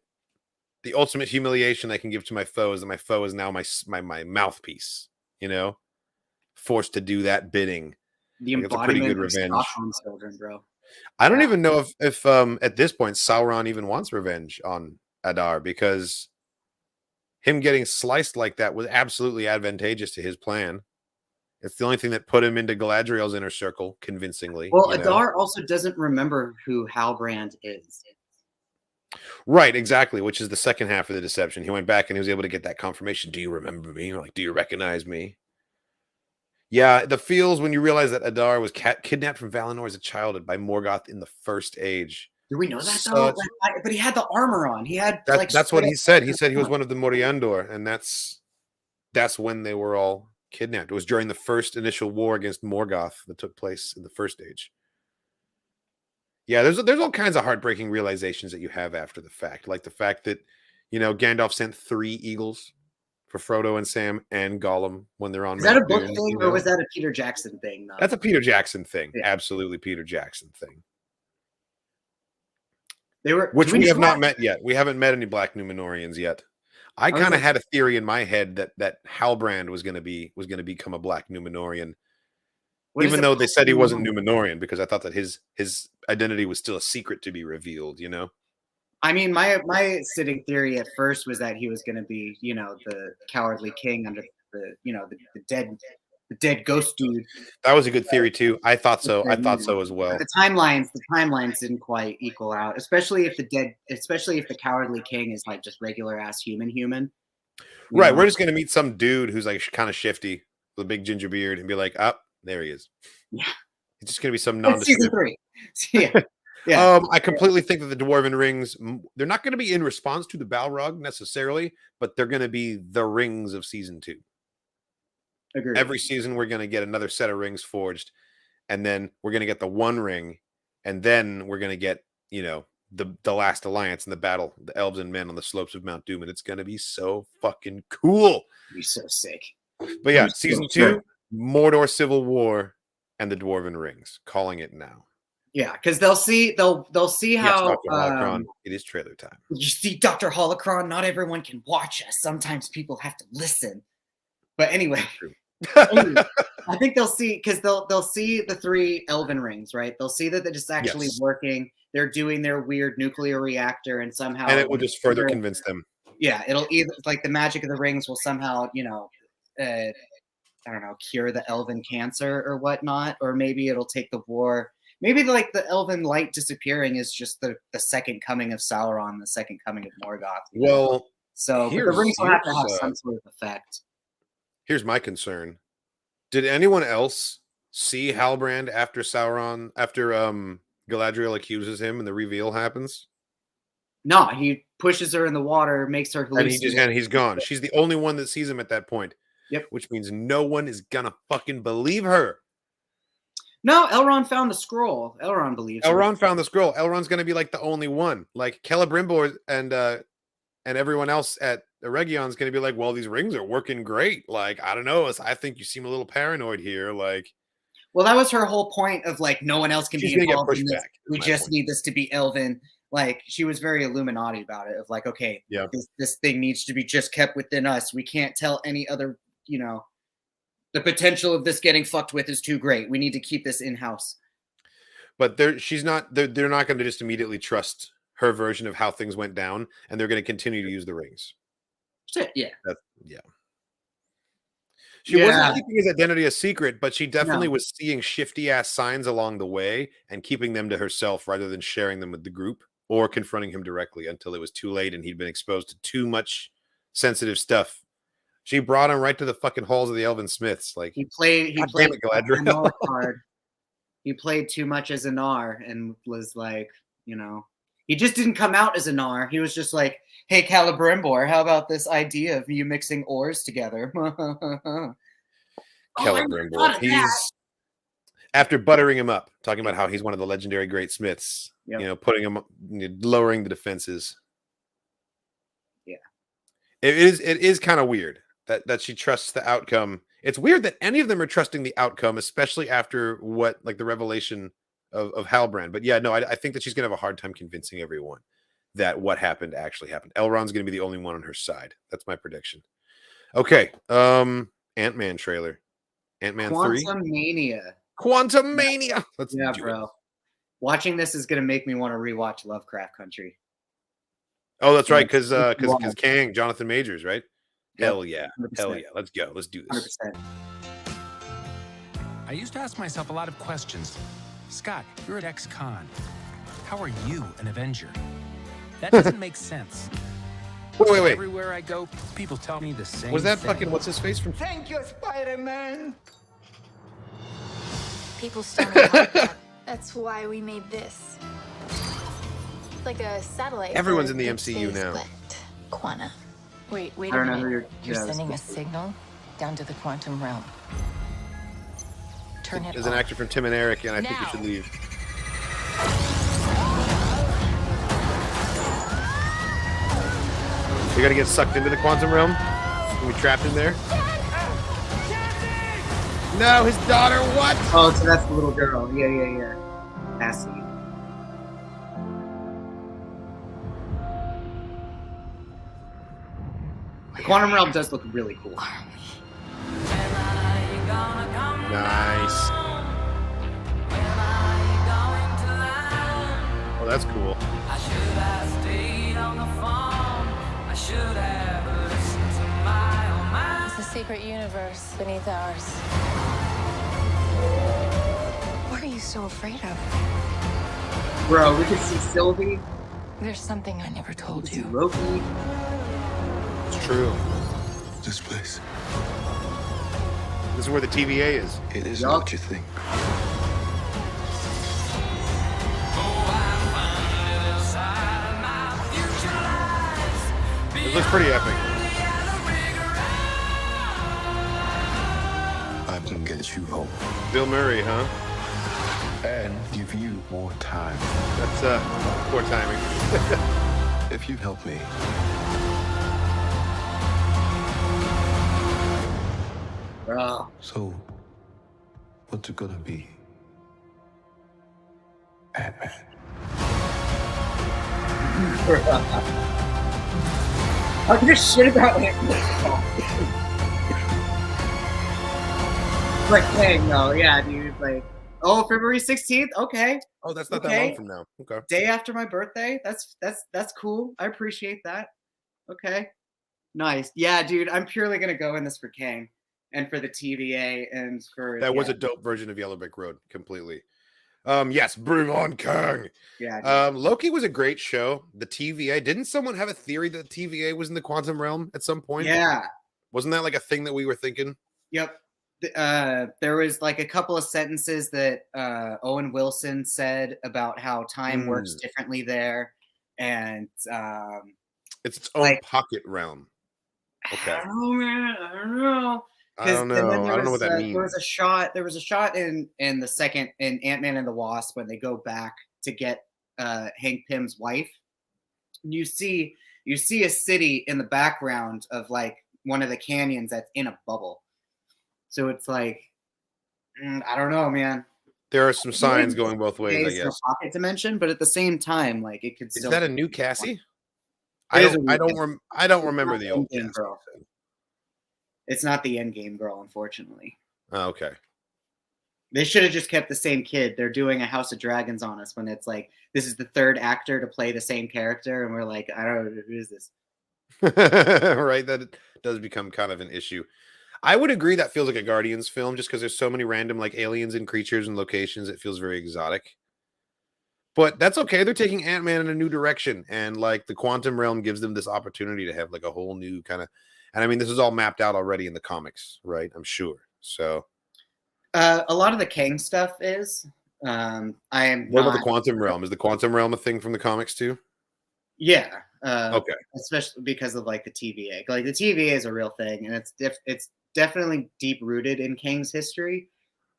E: humiliation I can give to my foe is that my foe is now my mouthpiece, you know, forced to do that bidding.
D: The embodiment
E: a pretty good revenge.
D: Children, bro.
E: I don't even know if at this point Sauron even wants revenge on Adar, because him getting sliced like that was absolutely advantageous to his plan. It's the only thing that put him into Galadriel's inner circle convincingly.
D: Well, Adar also doesn't remember who Halbrand is.
E: Right, exactly, which is the second half of the deception. He went back and he was able to get that confirmation. Do you remember me? Like, do you recognize me? Yeah, the feels when you realize that Adar was kidnapped from Valinor as a child by Morgoth in the First Age.
D: Do we know that though? But he had the armor on. He had
E: that's what he said. He said he was one of the Moriandor, and that's when they were all kidnapped. It was during the first initial war against Morgoth that took place in the First Age. Yeah, there's all kinds of heartbreaking realizations that you have after the fact, like the fact that, you know, Gandalf sent 3 eagles for Frodo and Sam and Gollum when they're on.
D: Is that a book thing, or was that a Peter Jackson thing? Though?
E: That's a Peter Jackson thing. Yeah. Absolutely, Peter Jackson thing. Which we have not met yet. We haven't met any Black Numenorians yet. I kind of had a theory in my head that Halbrand was going to become a Black Numenorian, even though they said he wasn't Numenorian, because I thought that his identity was still a secret to be revealed. You know.
D: I mean, my sitting theory at first was that he was going to be, you know, the cowardly king under the, you know, the dead the dead ghost dude.
E: That was a good theory too. I thought so. I thought so as well.
D: But the timelines didn't quite equal out, especially if the cowardly king is like just regular ass human.
E: Right, we're just gonna meet some dude who's like kind of shifty with a big ginger beard and be like, there he is.
D: Yeah,
E: it's just gonna be some
D: nondescript. Season 3. Yeah. Yeah.
E: I completely think that the Dwarven rings, they're not going to be in response to the Balrog necessarily, but they're going to be the rings of season 2.
D: Agreed.
E: Every season, we're going to get another set of rings forged, and then we're going to get the one ring, and then we're going to get, the last alliance in the battle, the elves and men on the slopes of Mount Doom, and it's going to be so fucking cool.
D: It'll be so sick.
E: But yeah, season 2, Mordor Civil War, and the Dwarven rings. Calling it now.
D: Yeah, because they'll see how
E: Dr. Holocron, it is trailer time.
D: You see, Dr. Holocron, not everyone can watch us. Sometimes people have to listen. But anyway, I think they'll see because they'll see the 3 elven rings, right? They'll see that it's actually working. They're doing their weird nuclear reactor, and somehow
E: it will just further convince them.
D: Yeah, it'll either like the magic of the rings will somehow, I don't know, cure the elven cancer or whatnot, or maybe it'll take the war. Maybe like the elven light disappearing is just the second coming of Sauron, the second coming of Morgoth.
E: Well,
D: so the rings will have to have some sort of effect.
E: Here's my concern: did anyone else see Halbrand after Sauron? After Galadriel accuses him and the reveal happens?
D: No, he pushes her in the water, makes her hallucinate,
E: and he's gone. She's the only one that sees him at that point.
D: Yep.
E: Which means no one is gonna fucking believe her.
D: No, Elrond found the scroll. Elrond believes.
E: Elrond found the scroll. Elrond's going to be like the only one. Like Celebrimbor and everyone else at Eregion's going to be like, well, these rings are working great. Like, I don't know. I think you seem a little paranoid here. Like,
D: well, that was her whole point of like, no one else can be involved in this. We just need this to be Elven. Like, she was very Illuminati about it. Of like, okay, this thing needs to be just kept within us. We can't tell any other, the potential of this getting fucked with is too great. We need to keep this in-house.
E: But they're not going to just immediately trust her version of how things went down, and they're going to continue to use the rings.
D: Yeah.
E: She wasn't keeping his identity a secret, but she definitely was seeing shifty-ass signs along the way and keeping them to herself rather than sharing them with the group or confronting him directly until it was too late and he'd been exposed to too much sensitive stuff. She brought him right to the fucking halls of the Elven Smiths. Like
D: he played Galadriel card. He played too much as a Nar and was like, he just didn't come out as a Nar. He was just like, hey, Celebrimbor, how about this idea of you mixing ores together?
E: Celebrimbor, he's after buttering him up, talking about how he's one of the legendary great smiths. Putting him, lowering the defenses.
D: Yeah,
E: it is kind of weird. That she trusts the outcome. It's weird that any of them are trusting the outcome, especially after the revelation of Halbrand. But yeah, no, I think that she's gonna have a hard time convincing everyone that what happened actually happened. Elrond's gonna be the only one on her side. That's my prediction. Okay, Ant-Man trailer, Ant-Man 3, Quantum Mania. Let's do
D: bro.
E: It.
D: Watching this is gonna make me want to rewatch Lovecraft Country.
E: Oh, that's right, because Kang, Jonathan Majors, right? Hell yeah. 100%. Hell yeah. Let's go. Let's do this.
D: 100%.
C: I used to ask myself a lot of questions. Scott, you're at ex-con. How are you an Avenger? That doesn't make sense.
E: Wait.
C: Everywhere I go, people tell me the same
E: Was that
C: thing.
E: fucking what's his face from?
F: Thank you, Spider-Man.
G: People still don't like that. That's why we made this. It's like a satellite.
E: Everyone's in the MCU now.
G: Split. Quanta.
H: Wait
D: I don't
H: a
D: know
H: minute.
D: who
H: You're sending a signal down to the quantum realm. Turn it
E: There's an actor from Tim and Eric, and I think we should leave. You're gonna get sucked into the quantum realm? Are we trapped in there? No, his daughter, what?
D: Oh, so that's the little girl. Yeah. Cassie. The quantum realm does look really cool.
E: Nice. Oh, that's cool.
G: It's a secret universe beneath ours.
H: What are you so afraid of?
D: Bro, we can see Sylvie.
H: There's something I never
D: We
H: told
D: can see
H: you.
D: Loki.
E: It's true.
F: This place,
E: This is where the TVA is.
F: it isn't
D: Yup.
F: what you think.
E: It looks pretty epic.
F: I can get you home
E: Bill Murray, huh?
F: and give you more time.
E: That's poor timing.
F: If you help me,
D: Bro.
F: so what's it gonna be? Ant-Man.
D: I give a shit about it. Like, dang, no, yeah, dude. Like, oh, February 16th? Okay.
E: Oh, that's not that
D: Okay.
E: long from now. Okay.
D: Day after my birthday. That's cool. I appreciate that. Okay. Nice. Yeah, dude. I'm purely gonna go in this for Kang and for the TVA and for
E: That was
D: yeah,
E: a dope version of Yellow Brick Road, completely. Yes, bring on Kang.
D: yeah, dude.
E: Loki was a great show. The TVA, didn't someone have a theory that the TVA was in the quantum realm at some point?
D: Yeah.
E: Wasn't that like a thing that we were thinking?
D: Yep. There was like a couple of sentences that Owen Wilson said about how time works differently there, and
E: It's its own
D: like-
E: pocket realm. Okay.
D: I don't know, man. I don't know.
E: I don't know. I don't know what that means.
D: There was a shot. There was a shot in the second in Ant-Man and the Wasp when they go back to get Hank Pym's wife. You see a city in the background of like one of the canyons that's in a bubble. So it's like, I don't know, man.
E: There are some signs going both ways, I
D: It's a
E: guess.
D: pocket dimension, but at the same time, like it could
E: Is
D: still.
E: that a new Cassie?
D: It is a
E: I
D: new
E: don't
D: It's
E: remember
D: not
E: the
D: the
E: old
D: Endgame
E: Cassie.
D: girl. It's not the Endgame girl, unfortunately.
E: Oh, okay.
D: They should have just kept the same kid. They're doing a House of Dragons on us when it's like this is the third actor to play the same character, and we're like, I don't know who is this.
E: Right, that does become kind of an issue. I would agree that feels like a Guardians film just because there's so many random like aliens and creatures and locations. It feels very exotic. But that's okay. They're taking Ant-Man in a new direction. And like the quantum realm gives them this opportunity to have like a whole new kind of, and I mean, this is all mapped out already in the comics, right? I'm sure. So
D: A lot of the Kang stuff is. I am.
E: what about
D: not-
E: the quantum realm? Is the quantum realm a thing from the comics too?
D: Yeah.
E: Okay.
D: Especially because of like the TVA. Like the TVA is a real thing, and it's definitely deep rooted in Kang's history.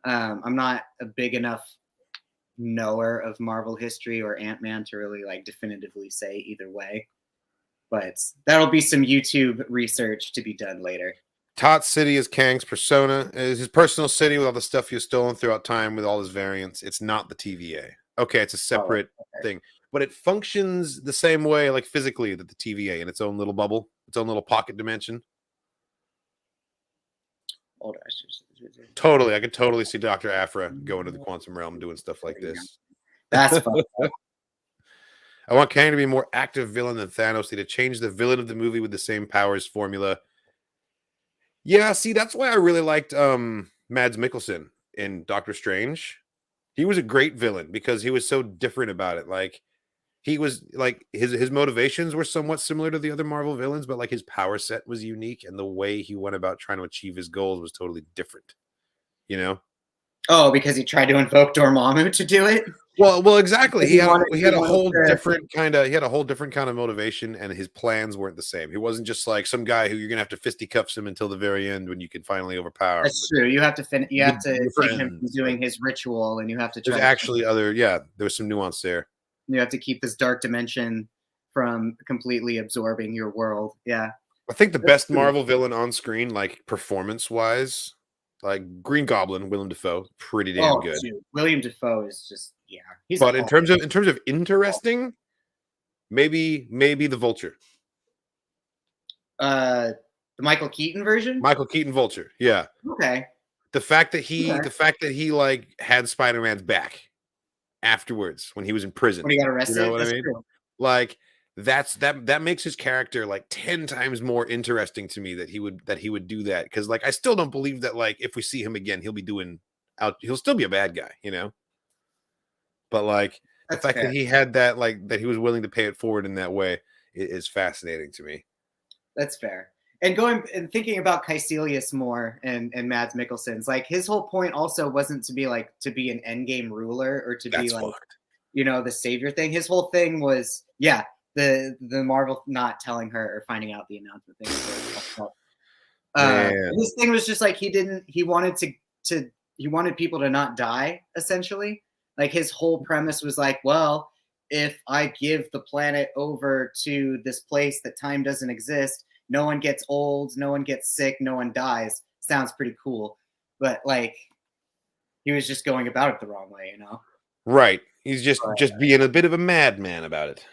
D: I'm not a big enough knower of Marvel history or Ant-Man to really like definitively say either way. But that'll be some YouTube research to be done later.
E: Tot City is Kang's persona. It is his personal city with all the stuff he's stolen throughout time with all his variants. It's not the TVA. Okay, it's a separate thing. But it functions the same way, like physically, that the TVA in its own little bubble, its own little pocket dimension.
D: Hold on.
E: Totally. I could totally see Dr. Aphra going to the quantum realm doing stuff like this.
D: That's fun.
E: I want Kang to be a more active villain than Thanos. Need to change the villain of the movie with the same powers formula. Yeah, see, that's why I really liked Mads Mikkelsen in Doctor Strange. He was a great villain because he was so different about it. Like he was like his motivations were somewhat similar to the other Marvel villains, but like his power set was unique and the way he went about trying to achieve his goals was totally different. You know?
D: Oh, because he tried to invoke Dormammu to do it?
E: Well, exactly. He had a whole
D: to-
E: different kind of motivation, and his plans weren't the same. He wasn't just like some guy who you're gonna have to fisticuffs him until the very end when you can finally overpower him.
D: That's true. You have to keep him from
E: friends,
D: doing his ritual, and you have to
E: There's actually there was some nuance there.
D: you have to keep this dark dimension from completely absorbing your world. Yeah.
E: I think the
D: That's
E: best
D: true.
E: Marvel villain on screen, like performance-wise, like Green Goblin, Willem Dafoe, pretty damn good.
D: Dude. William Dafoe is just he's
E: But
D: a
E: in terms of interesting, maybe the Vulture.
D: the Michael Keaton version?
E: Michael Keaton Vulture. Yeah.
D: Okay.
E: The fact that he like had Spider-Man's back afterwards when he was in prison.
D: When he got arrested.
E: You know what I
D: That's
E: mean?
D: true.
E: Like that makes his character like 10 times more interesting to me that he would do that, because like I still don't believe that like if we see him again he'll still be a bad guy, you know. But like the
D: That's
E: fact
D: fair.
E: that he had that, like that he was willing to pay it forward in that way is fascinating to me.
D: That's fair. And going and thinking about Caecilius more and Mads Mikkelsen's, like his whole point also wasn't to be like to be an endgame ruler or to be
E: That's
D: like,
E: fucked.
D: you know, the savior thing. His whole thing was, yeah, the Marvel not telling her or finding out the announcement thing.
E: Man.
D: His thing was just like he wanted people to not die, essentially. Like his whole premise was like, well, if I give the planet over to this place that time doesn't exist, no one gets old, no one gets sick, no one dies. Sounds pretty cool. But like he was just going about it the wrong way, you know?
E: Right. He's just being a bit of a madman about it.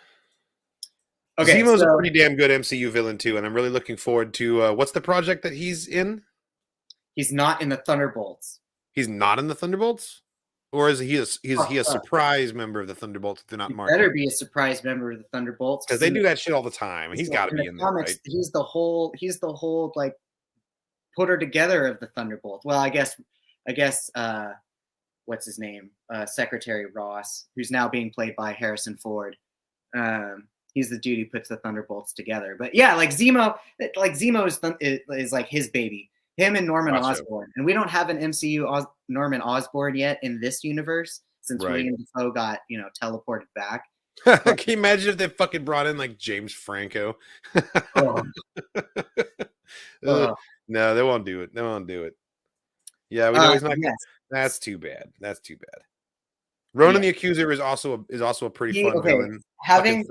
D: Okay,
E: Zemo's a
D: so
E: pretty damn good MCU villain too, and I'm really looking forward to what's the project that he's in?
D: he's not in the Thunderbolts.
E: He's not in the Thunderbolts, or is he a surprise member of the Thunderbolts? If they're not marked.
D: Better be a surprise member of the Thunderbolts
E: Because they do that shit all the time. He's got to be in there,
D: comics,
E: right?
D: He's the whole like put her together of the Thunderbolts. Well, I guess what's his name? Secretary Ross, who's now being played by Harrison Ford. He's the dude who puts the Thunderbolts together. But yeah, like Zemo is like his baby. Him and Norman Osborn. And we don't have an MCU Norman Osborn yet in this universe since William Dafoe got, teleported back.
E: Can you imagine if they fucking brought in like James Franco? No, they won't do it. They won't do it. Yeah, we know he's not. Yes. That's too bad. That's too bad. Ronan the Accuser is also a pretty fun villain.
D: Having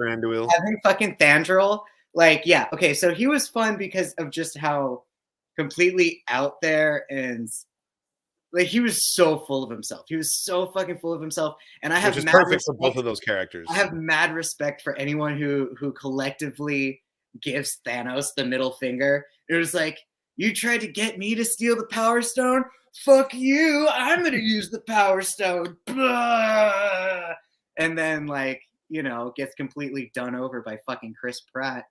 D: fucking Thandril, like, yeah, okay, so he was fun because of just how completely out there and like he was so full of himself. He was so fucking full of himself, and I have
E: which is perfect for both of those characters.
D: I have mad respect for anyone who collectively gives Thanos the middle finger. It was like, you tried to get me to steal the Power Stone? Fuck you! I'm gonna use the Power Stone. Blah! And then, like, gets completely done over by fucking Chris Pratt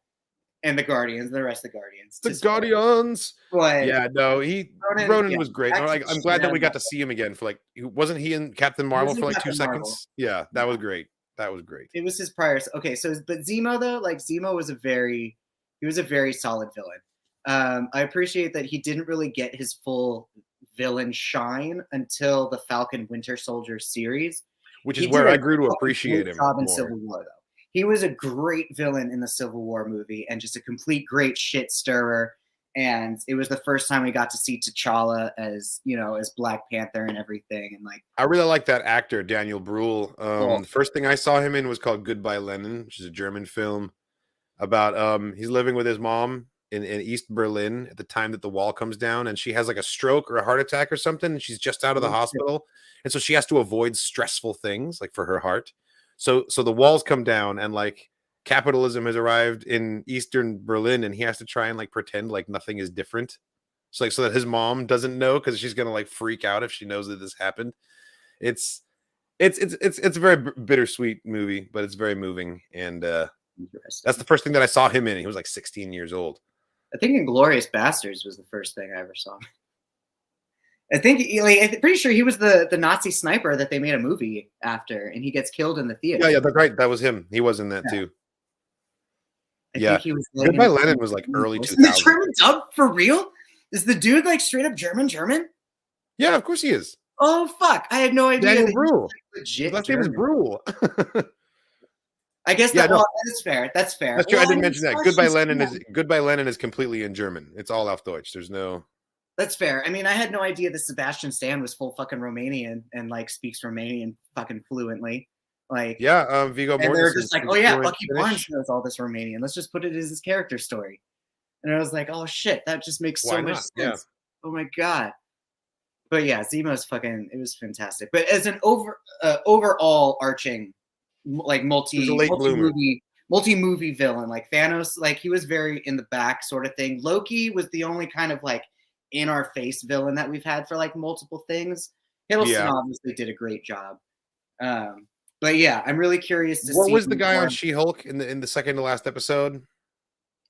D: and the Guardians, the rest of the Guardians.
E: The Guardians.
D: But
E: yeah, no, Ronan was great. I'm glad that we got to see him again for like, wasn't he in Captain Marvel for like 2 seconds? Yeah, that was great. That was great.
D: It was his prior. Okay, so but Zemo though, like Zemo was a very solid villain. I appreciate that he didn't really get his full villain shine until the Falcon Winter Soldier series,
E: which is where I grew to appreciate him more.
D: In Civil War, though, he was a great villain in the Civil War movie and just a complete great shit stirrer. And it was the first time we got to see T'Challa as Black Panther and everything. And like,
E: I really like that actor, Daniel Bruhl. The first thing I saw him in was called Goodbye Lenin, which is a German film about he's living with his mom in East Berlin at the time that the wall comes down, and she has like a stroke or a heart attack or something, and she's just out of the hospital, and so she has to avoid stressful things like for her heart. So the walls come down, and like capitalism has arrived in Eastern Berlin, and he has to try and like pretend like nothing is different, so that his mom doesn't know, because she's gonna like freak out if she knows that this happened. It's a very bittersweet movie, but it's very moving, and that's the first thing that I saw him in. He was like 16 years old.
D: I think Inglourious Bastards was the first thing I ever saw. I think, I'm pretty sure he was the Nazi sniper that they made a movie after, and he gets killed in the theater.
E: Yeah, that's right. That was him. He was in that too.
D: I think he was.
E: Goodbye Lenin was like early 2000s.
D: The German dub for real? Is the dude like straight up German?
E: Yeah, of course he is.
D: Oh fuck! I had no idea.
E: Daniel Bruhl.
D: Legit.
E: Last name is Bruhl.
D: I guess that's fair. That's fair.
E: That's true. I didn't mention that. Goodbye Lenin is completely in German. It's all auf Deutsch. There's no.
D: That's fair. I mean, I had no idea that Sebastian Stan was full fucking Romanian and like speaks Romanian fucking fluently. Like,
E: yeah, Viggo Mortensen.
D: And they're just like, oh yeah, Bucky Barnes knows all this Romanian. Let's just put it as his character story. And I was like, oh shit, that just makes so much sense. Yeah. Oh my god. But yeah, Zemo's fucking. It was fantastic. But as an overall arching, like multi-movie villain, like Thanos, like he was very in the back sort of thing. Loki was the only kind of like in our face villain that we've had for like multiple things. Hiddleston obviously did a great job. But yeah, I'm really curious to see.
E: What was the guy on She-Hulk in the second to last episode?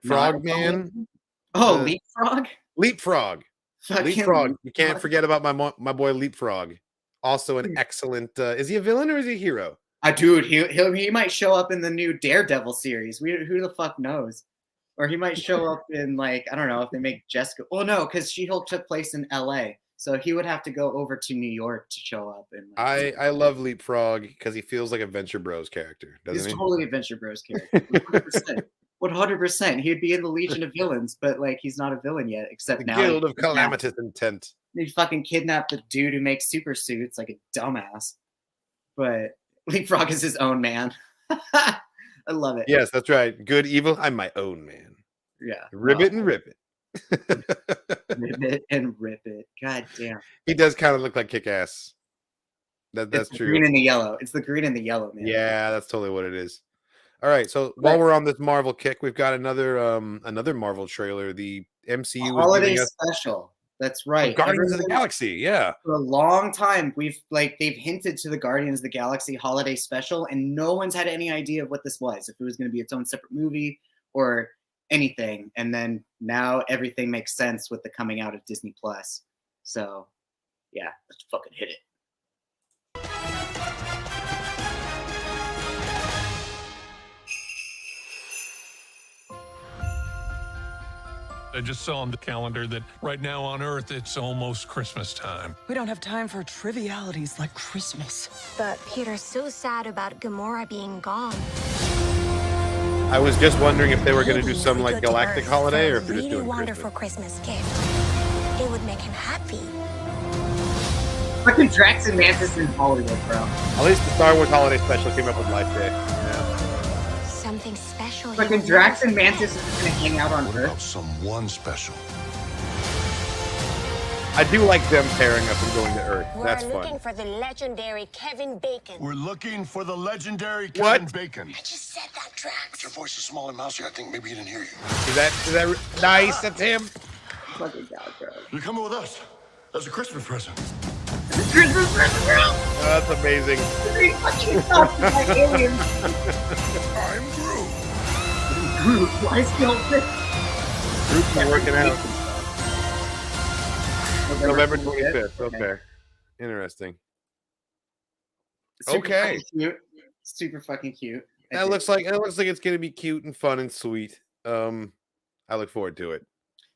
E: Frogman.
D: Oh, Leapfrog.
E: Leapfrog. You can't forget about my boy Leapfrog. Also an excellent. Is he a villain or is he a hero?
D: Dude, he might show up in the new Daredevil series. Who the fuck knows? Or he might show up in, like, I don't know if they make Jessica. Well, no, because She-Hulk took place in L.A., so he would have to go over to New York to show up. And
E: I love Leapfrog because he feels like a Venture Bros character, doesn't
D: he's
E: he?
D: totally a Venture Bros character. 100%. 100%. He'd be in the Legion of Villains, but like he's not a villain yet, except
E: The
D: now.
E: Guild of Calamitous Intent.
D: They fucking kidnapped the dude who makes super suits like a dumbass. But Leapfrog is his own man. I love it.
E: Yes, that's right. Good, evil. I'm my own man.
D: Yeah.
E: Ribbit and rip it.
D: Rip it and rip it. God damn.
E: He does kind of look like Kick-Ass. That's true.
D: Green and the yellow. It's the green and the yellow, man.
E: Yeah, that's totally what it is. All right, so while we're on this Marvel kick, we've got another Marvel trailer. The MCU
D: holiday special. That's right.
E: Guardians of the Galaxy. Yeah.
D: For a long time, they've hinted to the Guardians of the Galaxy holiday special, and no one's had any idea of what this was. If it was going to be its own separate movie or anything, and then now everything makes sense with the coming out of Disney Plus. So, yeah, let's fucking hit it.
I: I just saw on the calendar that right now on Earth, it's almost Christmas time.
J: We don't have time for trivialities like Christmas.
G: But Peter's so sad about Gamora being gone.
E: I was just wondering if they were going to do some like galactic holiday or if they're just doing
G: wonderful Christmas gift. It would make him happy.
D: Fucking Drax and Mantis in Hollywood, bro.
E: At least the Star Wars holiday special came up with Life Day. Yeah.
G: Something special.
D: Fucking Drax and Mantis is just gonna hang out on
F: What
D: Earth.
F: about someone special?
E: I do like them pairing up and going to Earth. That's
G: We're looking
E: fun.
G: for the legendary Kevin Bacon.
F: We're looking for the legendary
E: What?
F: Kevin Bacon.
G: I just said that, Drax.
F: Your voice is small and mousy. I think maybe he didn't hear you.
E: Is that nice? That's him.
D: Fucking God, bro.
F: You're coming with us. That's a Christmas present.
D: Christmas present, bro.
E: Oh, that's amazing.
D: They fucking talking like aliens.
F: I'm Groot.
D: Groot, why is he all this?
E: Group's not working out. November 25th. Okay. Interesting.
D: Super
E: Okay.
D: fucking cute. Super fucking cute.
E: That looks like it's gonna be cute and fun and sweet. I look forward to it.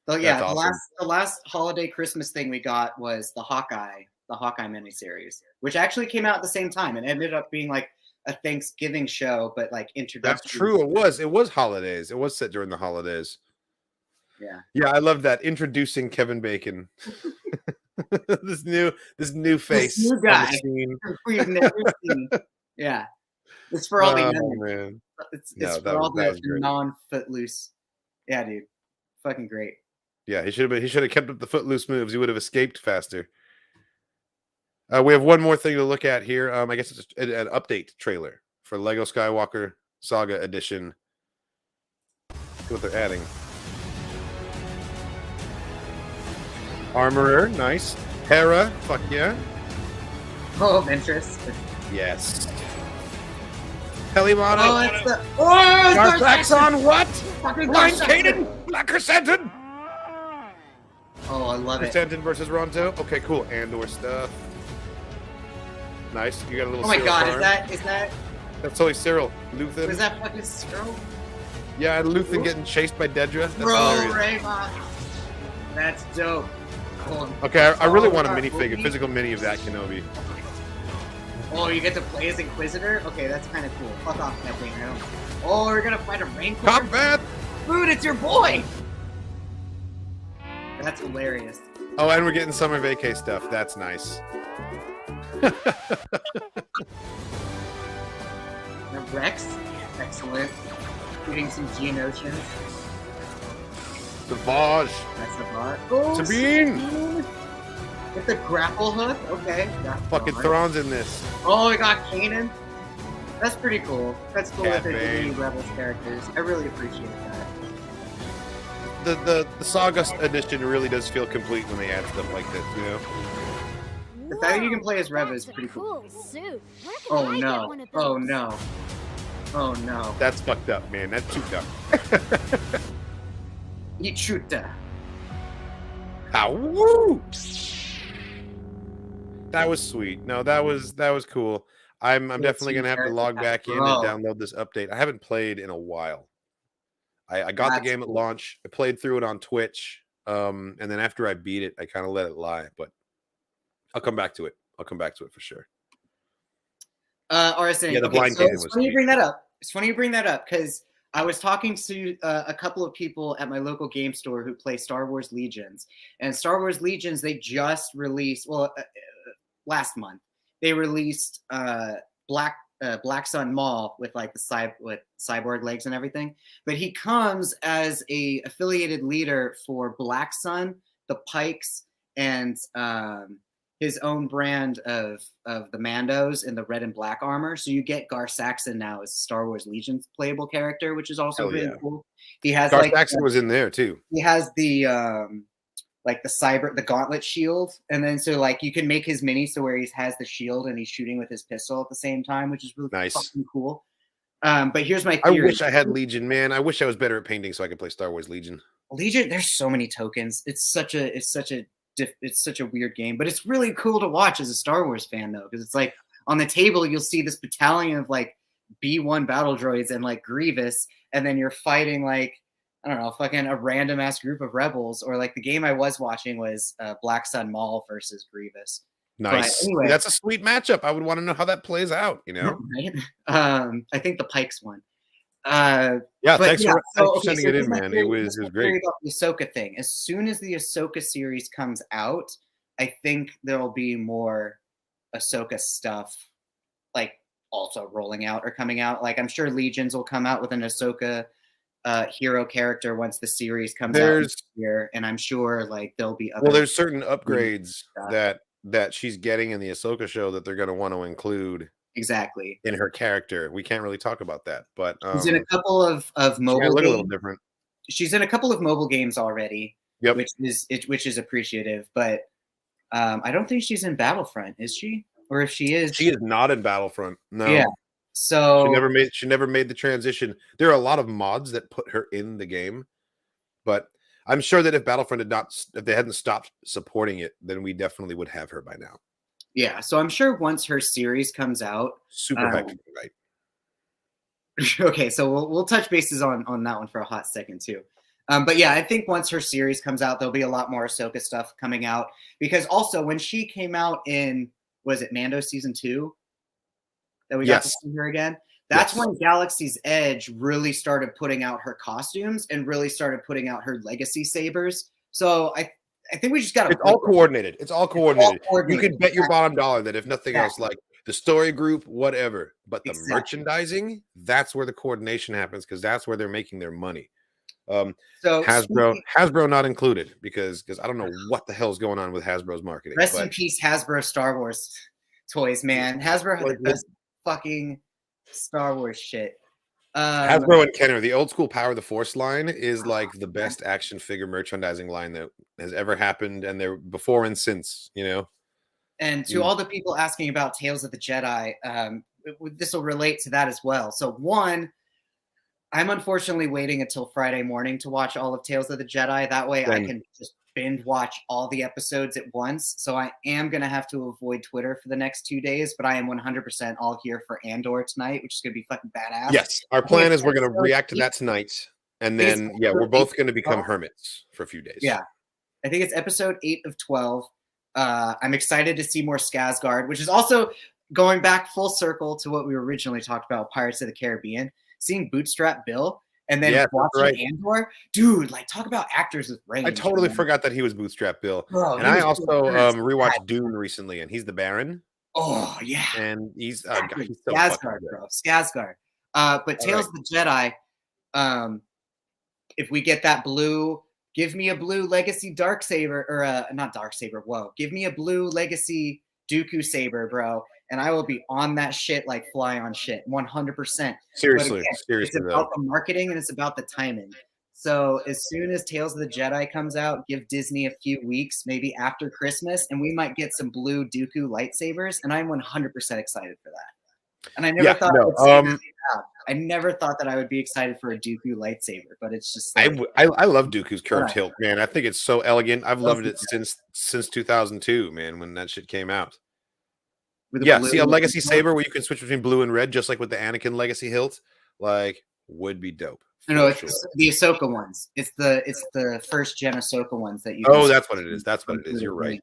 D: So yeah,
E: That's awesome.
D: the last holiday Christmas thing we got was the Hawkeye miniseries, which actually came out at the same time and ended up being like a Thanksgiving show, but like introduction.
E: That's true. It was holidays. It was set during the holidays.
D: Yeah.
E: Yeah, I love that. Introducing Kevin Bacon. this new face.
D: This new
E: on the
D: guy.
E: scene.
D: We've never seen. Yeah. It's for all the
E: man.
D: it's
E: No,
D: for
E: that
D: all
E: was
D: the
E: great.
D: non-footloose. Yeah, dude. Fucking great.
E: Yeah, he should have kept up the footloose moves. He would have escaped faster. We have one more thing to look at here. I guess it's an update trailer for Lego Skywalker Saga Edition. See what they're adding. Armorer, nice. Hera, fuck yeah.
D: Oh, of interest.
E: Yes. Pelimano.
D: Oh, it's the Darth
E: Saxon, what?
D: Fucking
E: Blind
D: Darth
E: Kaden, Black Chrysanthemum.
D: Oh, I love it.
E: Chrysanthemum versus Ronto. Okay, cool. Andor stuff. Nice. You got a little.
D: Oh my
E: Cyril
D: god,
E: Karn.
D: is that
E: That's totally Cyril. Luthen.
D: was that fucking Cyril?
E: Yeah, Luthen getting chased by Dedra. That's
D: Bro,
E: hilarious.
D: Raymond. That's dope. Cool.
E: Okay, I really want a
D: Oh,
E: minifigure,
D: movie?
E: physical mini of that Kenobi.
D: Oh, you get to play as Inquisitor? Okay, that's kind of cool. Fuck off, Kathleen. Oh, we're gonna fight a Rancor?
E: Combat!
D: Dude, it's your boy! That's hilarious.
E: Oh, and we're getting summer vacay stuff. That's nice.
D: Now, Rex, excellent. Shooting some Geonosians.
E: Savage.
D: That's the bot. Oh,
E: Sabine!
D: With the grapple hook? Okay. That's
E: Fucking
D: fine.
E: Thrawn's in this.
D: Oh, we got Kanan. That's pretty cool. That's cool
E: Cad
D: that they're
E: Bane.
D: doing Rebels characters. I really appreciate that.
E: The Saga edition really does feel complete when they add stuff like this, you know?
D: The fact that you can play as Reva is pretty cool. Oh no. Oh no. Oh no.
E: That's fucked up, man. That's too dumb.
D: You shoot that.
E: Ow, woo! That was sweet. No, that was cool. I'm definitely gonna have to log back in and download this update. I haven't played in a while. I got the game at launch. I played through it on Twitch. And then after I beat it, I kind of let it lie. But I'll come back to it. I'll come back to it for sure.
D: RSN.
E: Yeah, the
D: Okay,
E: blind
D: so
E: canyon
D: it's
E: was
D: funny you
E: sweet.
D: bring that up. It's funny you bring that up because I was talking to a couple of people at my local game store who play Star Wars Legions. And Star Wars Legions, they just released, last month, they released Black Sun Maul with like with cyborg legs and everything. But he comes as a affiliated leader for Black Sun, the Pikes, and his own brand of the Mandos in the red and black armor. So you get Gar Saxon now as Star Wars Legion's playable character, which is also really cool. He has
E: Gar Saxon was in there too.
D: He has the the gauntlet shield, and then so like you can make his mini so where he has the shield and he's shooting with his pistol at the same time, which is really fucking cool. But here's my theory.
E: I wish I had Legion, man. I wish I was better at painting so I could play Star Wars Legion.
D: Legion, there's so many tokens. It's such a weird game, but it's really cool to watch as a Star Wars fan though, because it's like on the table you'll see this battalion of like B1 battle droids and like Grievous, and then you're fighting like I don't know, fucking a random ass group of rebels, or like the game I was watching was Black Sun Maul versus Grievous.
E: Nice.
D: Anyway,
E: that's a sweet matchup. I would want to know how that plays out. You know,
D: right? I think the Pikes won.
E: Thanks for sending it in, man. It was great.
D: About the Ahsoka thing. As soon as the Ahsoka series comes out, I think there will be more Ahsoka stuff, like also rolling out or coming out. Like I'm sure Legions will come out with an Ahsoka hero character once the series comes out this year, and I'm sure like there'll be other.
E: Well, there's certain upgrades that she's getting in the Ahsoka show that they're going to want to include.
D: Exactly.
E: In her character. We can't really talk about that, but
D: she's in a couple of mobile games.
E: Look a little different.
D: She's in a couple of mobile games already.
E: Yep.
D: Which is appreciative, but I don't think she's in Battlefront, is she? Or if she is,
E: she is not in Battlefront. No.
D: Yeah. So
E: she never made the transition. There are a lot of mods that put her in the game, but I'm sure that if Battlefront if they hadn't stopped supporting it, then we definitely would have her by now.
D: Yeah, so I'm sure once her series comes out,
E: super hyped, right?
D: Okay, so we'll touch bases on that one for a hot second too. But yeah, I think once her series comes out, there'll be a lot more Ahsoka stuff coming out, because also when she came out in was it Mando season 2 that we got to see her again? That's when Galaxy's Edge really started putting out her costumes and really started putting out her legacy sabers. So I think we just got to.
E: It's all coordinated. It's all coordinated. You could bet your bottom dollar that if nothing else, like the story group, whatever, but the merchandising, that's where the coordination happens, because that's where they're making their money. So Hasbro not included, because I don't know what the hell's going on with Hasbro's marketing.
D: Rest in peace, Hasbro Star Wars toys, man. Hasbro had the best fucking Star Wars shit.
E: Hasbro and Kenner, the old school Power of the Force line is like the best action figure merchandising line that has ever happened, and they're before and since, you know.
D: And to all the people asking about Tales of the Jedi, this will relate to that as well. So one, I'm unfortunately waiting until Friday morning to watch all of Tales of the Jedi. That way I can just binge watch all the episodes at once. So I am going to have to avoid Twitter for the next 2 days, but I am 100% all here for Andor tonight, which is going to be fucking badass.
E: Yes. Our plan is we're going to react to that tonight. And then, we're both going to become hermits for a few days.
D: Yeah. I think it's episode 8 of 12. I'm excited to see more Skarsgård, which is also going back full circle to what we originally talked about, Pirates of the Caribbean. Seeing Bootstrap Bill and then watching Andor, dude, like talk about actors with range.
E: I totally forgot that he was Bootstrap Bill. Bro, and I also rewatched Dune recently, and he's the Baron.
D: Oh yeah,
E: and he's so
D: Skarsgård, bro, Skarsgård. But Tales of the Jedi, if we get that blue, give me a blue Legacy Darksaber, or not Darksaber. Whoa, give me a blue Legacy Dooku saber, bro. And I will be on that shit like fly on shit, 100%.
E: Seriously,
D: it's about the marketing and it's about the timing. So as soon as Tales of the Jedi comes out, give Disney a few weeks, maybe after Christmas, and we might get some blue Dooku lightsabers. And I'm 100% excited for that. And I never thought I never thought that I would be excited for a Dooku lightsaber, but it's just like,
E: I love Dooku's curved hilt, man. I think it's so elegant. I've loved it since 2002, man, when that shit came out.
D: With
E: Yeah,
D: blue
E: see a legacy
D: and-
E: saber where you can switch between blue and red, just like with the Anakin legacy hilt, like would be dope.
D: No,
E: for
D: it's
E: sure.
D: the Ahsoka ones. It's the first gen Ahsoka ones that you.
E: Oh,
D: can
E: that's
D: switch
E: what it is. That's what it is. You're right.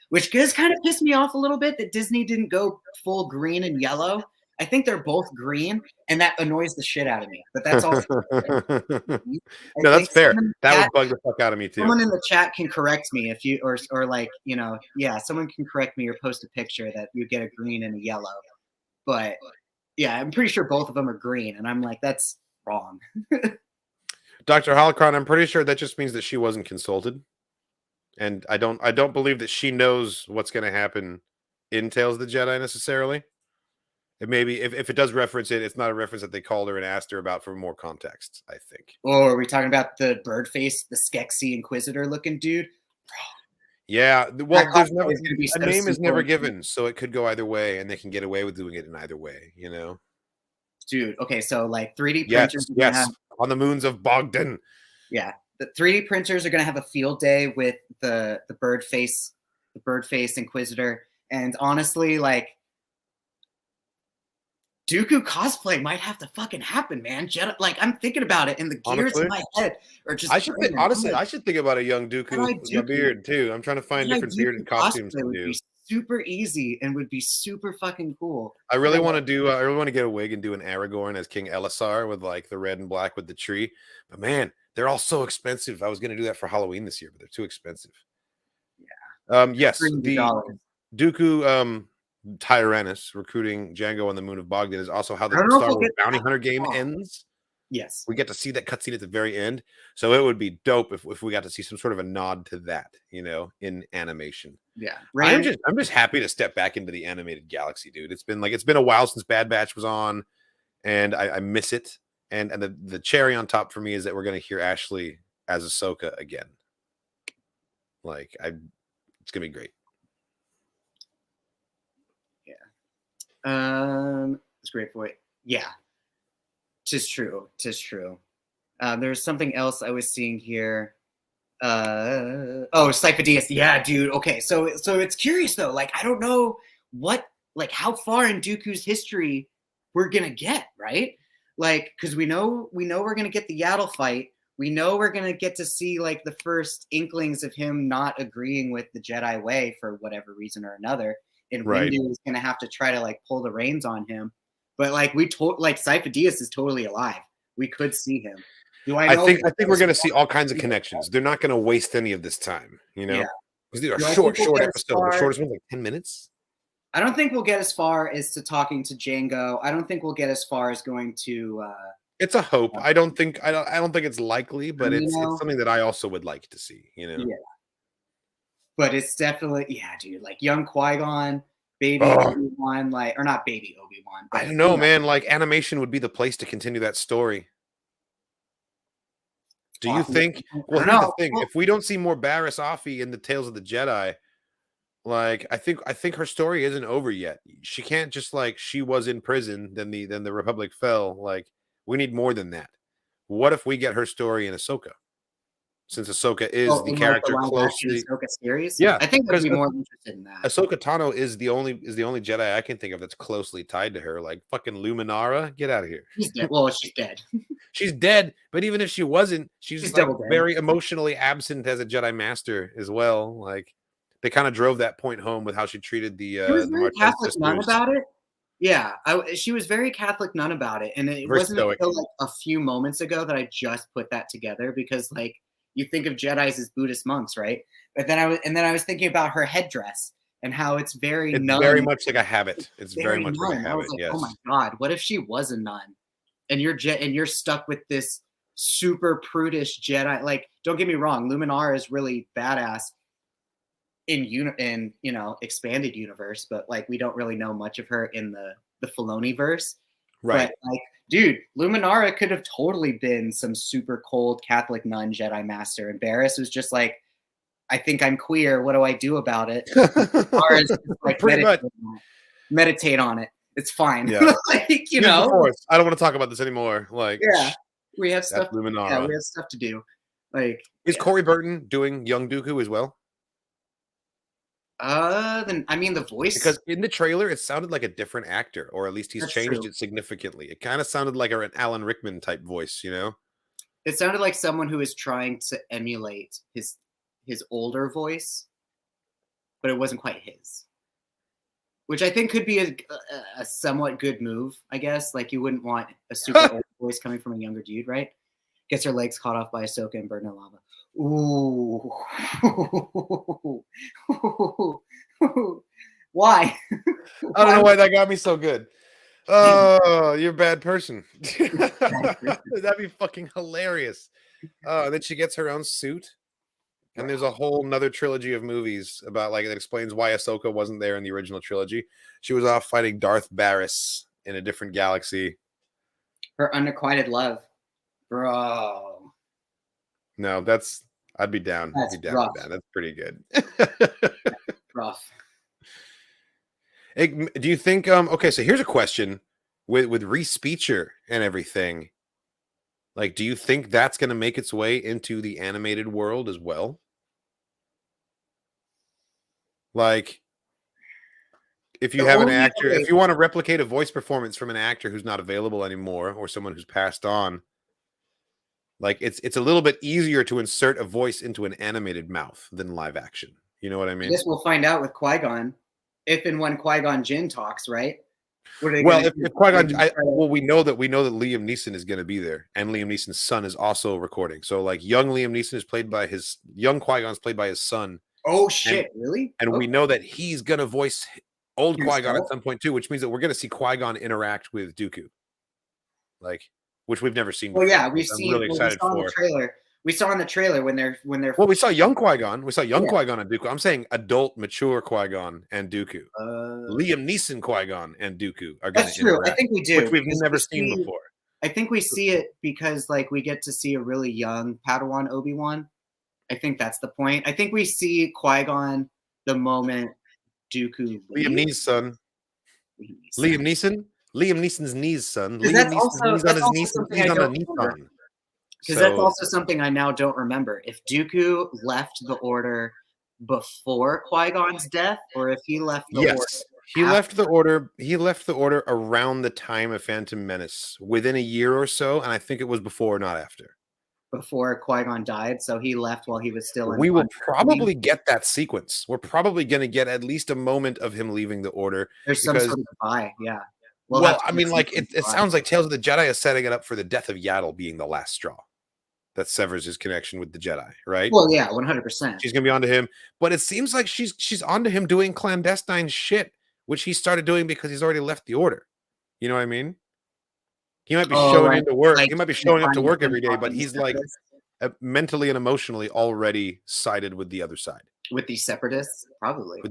D: Which does kind of piss me off a little bit that Disney didn't go full green and yellow. I think they're both green, and that annoys the shit out of me. But that's all.
E: No, that's fair. That would bug the fuck out of me too.
D: Someone in the chat can correct me if you, or like, you know, yeah, someone can correct me or post a picture that you get a green and a yellow. But yeah, I'm pretty sure both of them are green, and I'm like, that's wrong.
E: Dr. Holocron, I'm pretty sure that just means that she wasn't consulted. And I don't believe that she knows what's going to happen in Tales of the Jedi necessarily. It maybe if it does reference it, it's not a reference that they called her and asked her about for more context, I think.
D: Or are we talking about the bird face, the Skeksis Inquisitor looking dude?
E: Yeah, well, there's never
D: a
E: name is never given, so it could go either way, and they can get away with doing it in either way, you know.
D: Dude, okay, so like 3D
E: Yes,
D: printers.
E: yes, on the moons of Bogdan.
D: Yeah, the 3D printers are going to have a field day with the bird face Inquisitor, and honestly, like Dooku cosplay might have to fucking happen, man. Jedi, like I'm thinking about it, and the gears in my head are just.
E: I should think about a young Dooku with a beard too. I'm trying to find different bearded costumes to do.
D: Super easy and would be super fucking cool.
E: I really want to do. I really want to get a wig and do an Aragorn as King Elisar with like the red and black with the tree. But man, they're all so expensive. I was going to do that for Halloween this year, but they're too expensive. Yeah. Yes, the Dooku Tyrannus recruiting Jango on the moon of Bogdan is also how the Star Wars Bounty Hunter game ends.
D: Yes,
E: we get to see that cutscene at the very end, so it would be dope if we got to see some sort of a nod to that, you know, in animation.
D: Yeah,
E: I'm just happy to step back into the animated galaxy, dude. It's been a while since Bad Batch was on, and I miss it. And the cherry on top for me is that we're gonna hear Ashley as Ahsoka again. Like it's gonna be great.
D: Yeah, it's great for it. Yeah. Tis true. There's something else I was seeing here. Sifo-Dyas. Yeah, dude. Okay, so it's curious though. Like, I don't know how far in Dooku's history we're gonna get, right? Like, because we know we're gonna get the Yaddle fight. We know we're gonna get to see like the first inklings of him not agreeing with the Jedi way for whatever reason or another. And Bendu is gonna have to try to like pull the reins on him. But like Sifo-Dyas is totally alive. We could see him.
E: I think we're going to see all kinds of connections. They're not going to waste any of this time, you know, because these are short episodes. The shortest one's like 10 minutes.
D: I don't think we'll get as far as to talking to Jango. I don't think we'll get as far as going to.
E: It's a hope. I don't think it's likely, but it's something that I also would like to see. You know.
D: Yeah. But it's definitely dude. Like young Qui-Gon. Baby Obi-Wan, or not baby Obi-Wan.
E: I don't know, man. Like animation would be the place to continue that story. Do you think? Well, here's the thing: if we don't see more Barriss Offee in the Tales of the Jedi, like I think her story isn't over yet. She can't just like she was in prison, then the Republic fell. Like we need more than that. What if we get her story in Ahsoka? Since Ahsoka is the character closely,
D: Ahsoka series,
E: yeah,
D: I think I'd be more interested in that.
E: Ahsoka Tano is the only Jedi I can think of that's closely tied to her. Like fucking Luminara, get out of here.
D: She's dead. Well, she's dead.
E: She's dead, but even if she wasn't, she's like very emotionally absent as a Jedi Master as well. Like they kind of drove that point home with how she treated the.
D: She was very Catholic nun about it. Yeah, she was very Catholic nun about it, and it wasn't until like a few moments ago that I just put that together because like. You think of Jedis as Buddhist monks, right? But then I was thinking about her headdress and how it's very
E: very much like a habit. It's very much like a habit.
D: Like,
E: yes.
D: Oh my god, what if she was a nun, and you're stuck with this super prudish Jedi? Like, don't get me wrong, Luminara is really badass in expanded universe, but like we don't really know much of her in the Filoni verse,
E: right?
D: But, like. Dude, Luminara could have totally been some super cold Catholic nun Jedi Master, and Barriss was just like, "I think I'm queer. What do I do about it?" Like, meditate on it. It's fine.
E: Yeah.
D: Like, you know,
E: I don't want to talk about this anymore. Like,
D: we have stuff.
E: Luminara.
D: Yeah, we have stuff to do. Like,
E: is Corey Burton doing young Dooku as well?
D: Then I mean the voice,
E: because in the trailer it sounded like a different actor, or at least he's
D: That's
E: changed
D: true.
E: it significantly. It kind of sounded like an Alan Rickman type voice, you know?
D: It sounded like someone who is trying to emulate his older voice, but it wasn't quite his. Which I think could be a somewhat good move, I guess. Like you wouldn't want a super old voice coming from a younger dude, right? Gets her legs caught off by Ahsoka and burned in lava. Ooh. Why?
E: I don't know why that got me so good. Oh, you're a bad person. That'd be fucking hilarious. And then she gets her own suit. And there's a whole nother trilogy of movies about that explains why Ahsoka wasn't there in the original trilogy. She was off fighting Darth Barris in a different galaxy.
D: Her unrequited love. Bro.
E: No, I'd be down.
D: That's
E: I'd be down
D: rough.
E: with that. That's pretty good.
D: Rough.
E: Do you think okay, so here's a question with Reese Speecher and everything. Like, do you think that's going to make its way into the animated world as well? Like, if you have an actor, if you want to replicate a voice performance from an actor who's not available anymore or someone who's passed on, like it's a little bit easier to insert a voice into an animated mouth than live action. You know what I mean?
D: I guess we'll find out with Qui-Gon, if and when Qui-Gon Jinn talks, right?
E: Well, if Qui-Gon, we know that Liam Neeson is going to be there, and Liam Neeson's son is also recording. So, like, young Liam Neeson is played by young Qui-Gon's played by his son.
D: Oh shit! Really?
E: And we know that he's going to voice old
D: Himself?
E: Qui-Gon at some point too, which means that we're going to see Qui-Gon interact with Dooku, like, which we've never seen before.
D: Well, yeah, we've seen.
E: Really excited
D: we saw in the trailer. We saw in the trailer when they're.
E: Well, we saw young Qui-Gon. We saw young Qui-Gon and Dooku. I'm saying adult, mature Qui-Gon and Dooku. Liam Neeson Qui-Gon and Dooku are going to interact.
D: That's true. I think we do,
E: which we've never seen before.
D: I think we see it because, like, we get to see a really young Padawan Obi-Wan. I think that's the point. I think we see Qui-Gon the moment Dooku.
E: Liam Neeson's son. Liam Neeson. Liam Neeson's knees, son. Liam
D: That's
E: Neeson's
D: also,
E: knees
D: that's
E: on his
D: also
E: knees.
D: something
E: He's
D: I
E: on a
D: don't remember.
E: Neeson.
D: Because that's also something I now don't remember. If Dooku left the Order before Qui-Gon's death, or if he left the Order.
E: He left the Order. He left the Order around the time of Phantom Menace, within a year or so, and I think it was before, not after.
D: Before Qui-Gon died, so he left while he was still in.
E: We will probably get that sequence. We're probably going to get at least a moment of him leaving the Order.
D: There's some sort of buy, yeah.
E: Well, I mean, like it sounds like Tales of the Jedi is setting it up for the death of Yaddle being the last straw that severs his connection with the Jedi, right?
D: Well, yeah, 100%.
E: She's gonna be onto him, but it seems like she's onto him doing clandestine shit, which he started doing because he's already left the Order. You know what I mean? He might be showing into work. Like, he might be showing up to work every day, but he's like mentally and emotionally already sided with the other side.
D: With the Separatists, probably.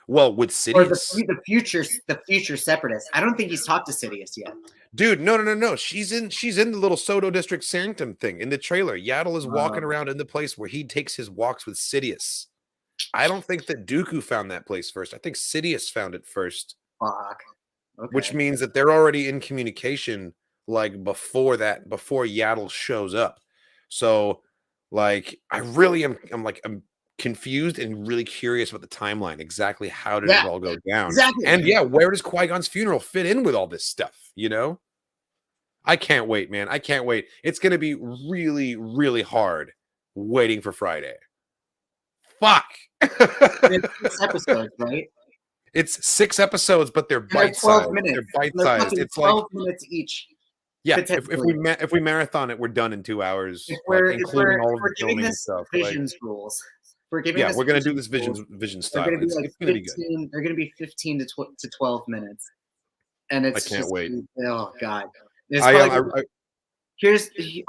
E: With Sidious.
D: Or the future Separatists. I don't think he's talked to Sidious yet.
E: Dude, no. She's in the little Soto District Sanctum thing in the trailer. Yaddle is walking around in the place where he takes his walks with Sidious. I don't think that Dooku found that place first. I think Sidious found it first.
D: Fuck. Okay.
E: Which means that they're already in communication, like before Yaddle shows up. So, like, I'm confused and really curious about the timeline. Exactly how did it all go down?
D: Exactly.
E: And where does Qui-Gon's funeral fit in with all this stuff? You know? I can't wait, man. I can't wait. It's going to be really, really hard waiting for Friday. Fuck.
D: It's 6 episodes, right?
E: It's 6 episodes, but they're bite-sized. They're bite-sized. It's
D: 12
E: like
D: minutes each.
E: Yeah, if we marathon it, we're done in 2 hours, including all of the filming and stuff.
D: Visions rules.
E: We're gonna do this vision style. It's gonna be good.
D: They're gonna be 15 to 12 minutes, and it's
E: I can't wait.
D: Oh god! Here's the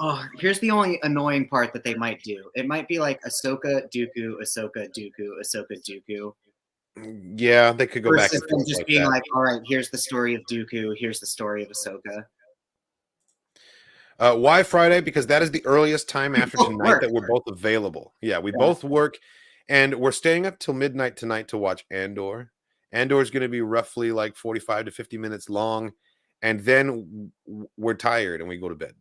D: only annoying part that they might do. It might be like Ahsoka, Dooku, Ahsoka, Dooku, Ahsoka, Dooku.
E: Yeah, they could go back and
D: forth just being like, all right, here's the story of Dooku, here's the story of Ahsoka.
E: Why Friday? Because that is the earliest time after tonight that we're both available. Yeah, we both work, and we're staying up till midnight tonight to watch Andor. Andor is going to be roughly like 45 to 50 minutes long, and then we're tired and we go to bed.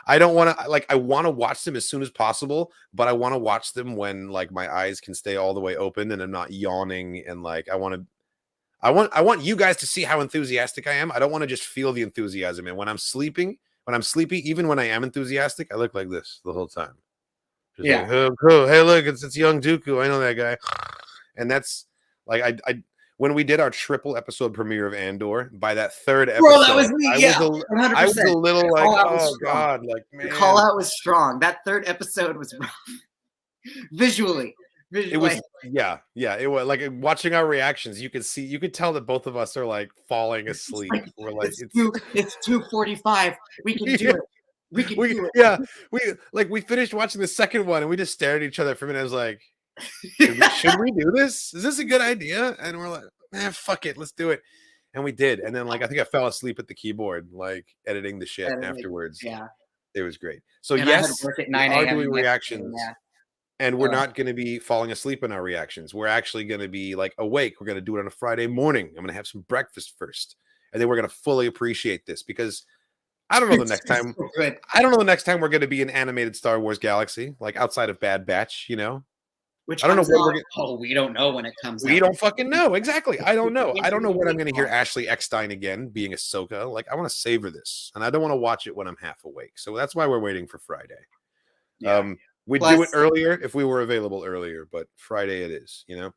E: I don't want to I want to watch them as soon as possible, but I want to watch them when like my eyes can stay all the way open and I'm not yawning, and like I want you guys to see how enthusiastic I am. I don't want to just feel the enthusiasm. And when I'm sleepy, even when I am enthusiastic, I look like this the whole time. Just like, oh, cool. Hey, look, it's young Dooku. I know that guy. And that's like I when we did our triple episode premiere of Andor, by that third episode,
D: Bro, that was me.
E: I was a little like, oh god, like man.
D: The call out was strong. That third episode was rough. Visually.
E: It was it was like watching our reactions. You could tell that both of us are like falling asleep. We're like,
D: it's 2:45. We can do it. We can do it.
E: Yeah, we finished watching the second one and we just stared at each other for a minute. I was like, should we do this? Is this a good idea? And we're like, man, fuck it, let's do it. And we did. And then like I think I fell asleep at the keyboard, like editing the shit afterwards.
D: Yeah,
E: it was great. So
D: and
E: yes,
D: I had work at
E: we
D: 9
E: are
D: a.m.
E: doing reactions.
D: Yeah.
E: And we're not going to be falling asleep in our reactions. We're actually going to be like awake. We're going to do it on a Friday morning. I'm going to have some breakfast first, and then we're going to fully appreciate this, because I don't know the next time. I don't know the next time we're going to be in animated Star Wars Galaxy, like outside of Bad Batch, you know.
D: Which
E: I don't know what
D: we don't know when it comes.
E: We don't fucking know. Exactly. I don't know. I don't know when I'm going to hear Ashley Eckstein again being Ahsoka. Like I want to savor this, and I don't want to watch it when I'm half awake. So that's why we're waiting for Friday.
D: Yeah.
E: We'd do it earlier if we were available earlier, but Friday it is, you know?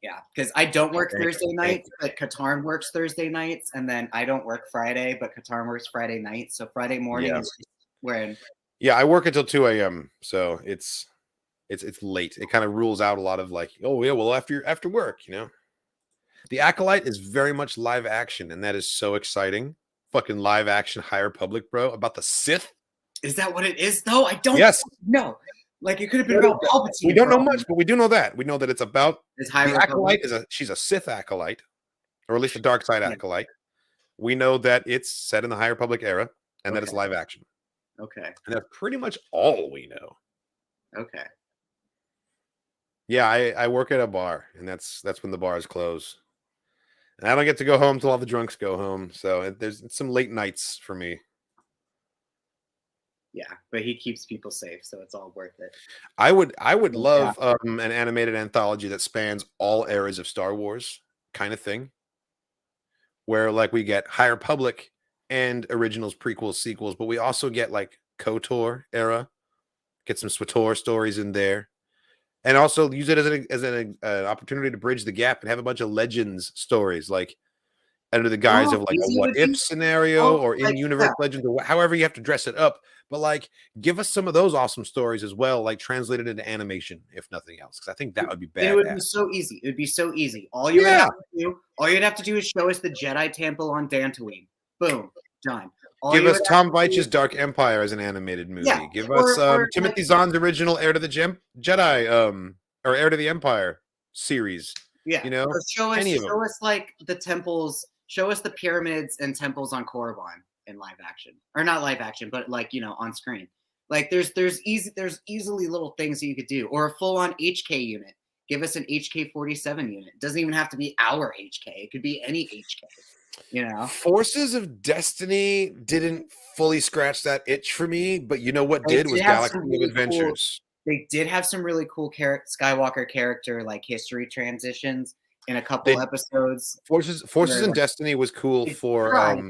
D: Yeah, because I don't work Thursday nights, but Katarn works Thursday nights, and then I don't work Friday, but Katarn works Friday nights. So Friday morning is when. Yeah,
E: I work until 2 a.m. So it's late. It kind of rules out a lot of like, oh yeah, well after work, you know? The Acolyte is very much live action, and that is so exciting. Fucking live action High Republic, bro, about the Sith.
D: Is that what it is, though? I don't know. Like, it could have been about Palpatine.
E: We don't know much, but we do know that. We know that it's about
D: the
E: Acolyte. She's a Sith Acolyte, or at least a dark side Acolyte. We know that it's set in the High Republic era, and that it's live action.
D: Okay.
E: And that's pretty much all we know.
D: Okay.
E: Yeah, I work at a bar, and that's when the bars close. And I don't get to go home till all the drunks go home. So there's some late nights for me.
D: Yeah, but he keeps people safe, so it's all worth it.
E: I would love an animated anthology that spans all eras of Star Wars, kind of thing, where like we get High Republic and originals, prequels, sequels, but we also get like KOTOR era, get some SWTOR stories in there, and also use it as an opportunity to bridge the gap and have a bunch of Legends stories, like under the guise of like a what if scenario or in universe Legends, or however you have to dress it up. But like, give us some of those awesome stories as well, like translated into animation, if nothing else, because I think that would be bad.
D: It would be so easy. It would be so easy. All you'd have to do is show us the Jedi Temple on Dantooine. Boom, done.
E: Give us Tom Veitch's Dark Empire as an animated movie.
D: Yeah,
E: give us Timothy Zahn's original Heir to the Jedi, or Heir to the Empire series.
D: Yeah,
E: you know,
D: or show us like the temples. Show us the pyramids and temples on Korriban in live action, or not live action, but like, you know, on screen. Like there's easily little things that you could do, or a full on HK unit. Give us an HK-47 unit. It doesn't even have to be our HK. It could be any HK. You know,
E: Forces of Destiny didn't fully scratch that itch for me, but you know what did was Galaxy of Adventures.
D: They did have some really cool Skywalker character like history transitions in a couple episodes.
E: Forces and Destiny was cool for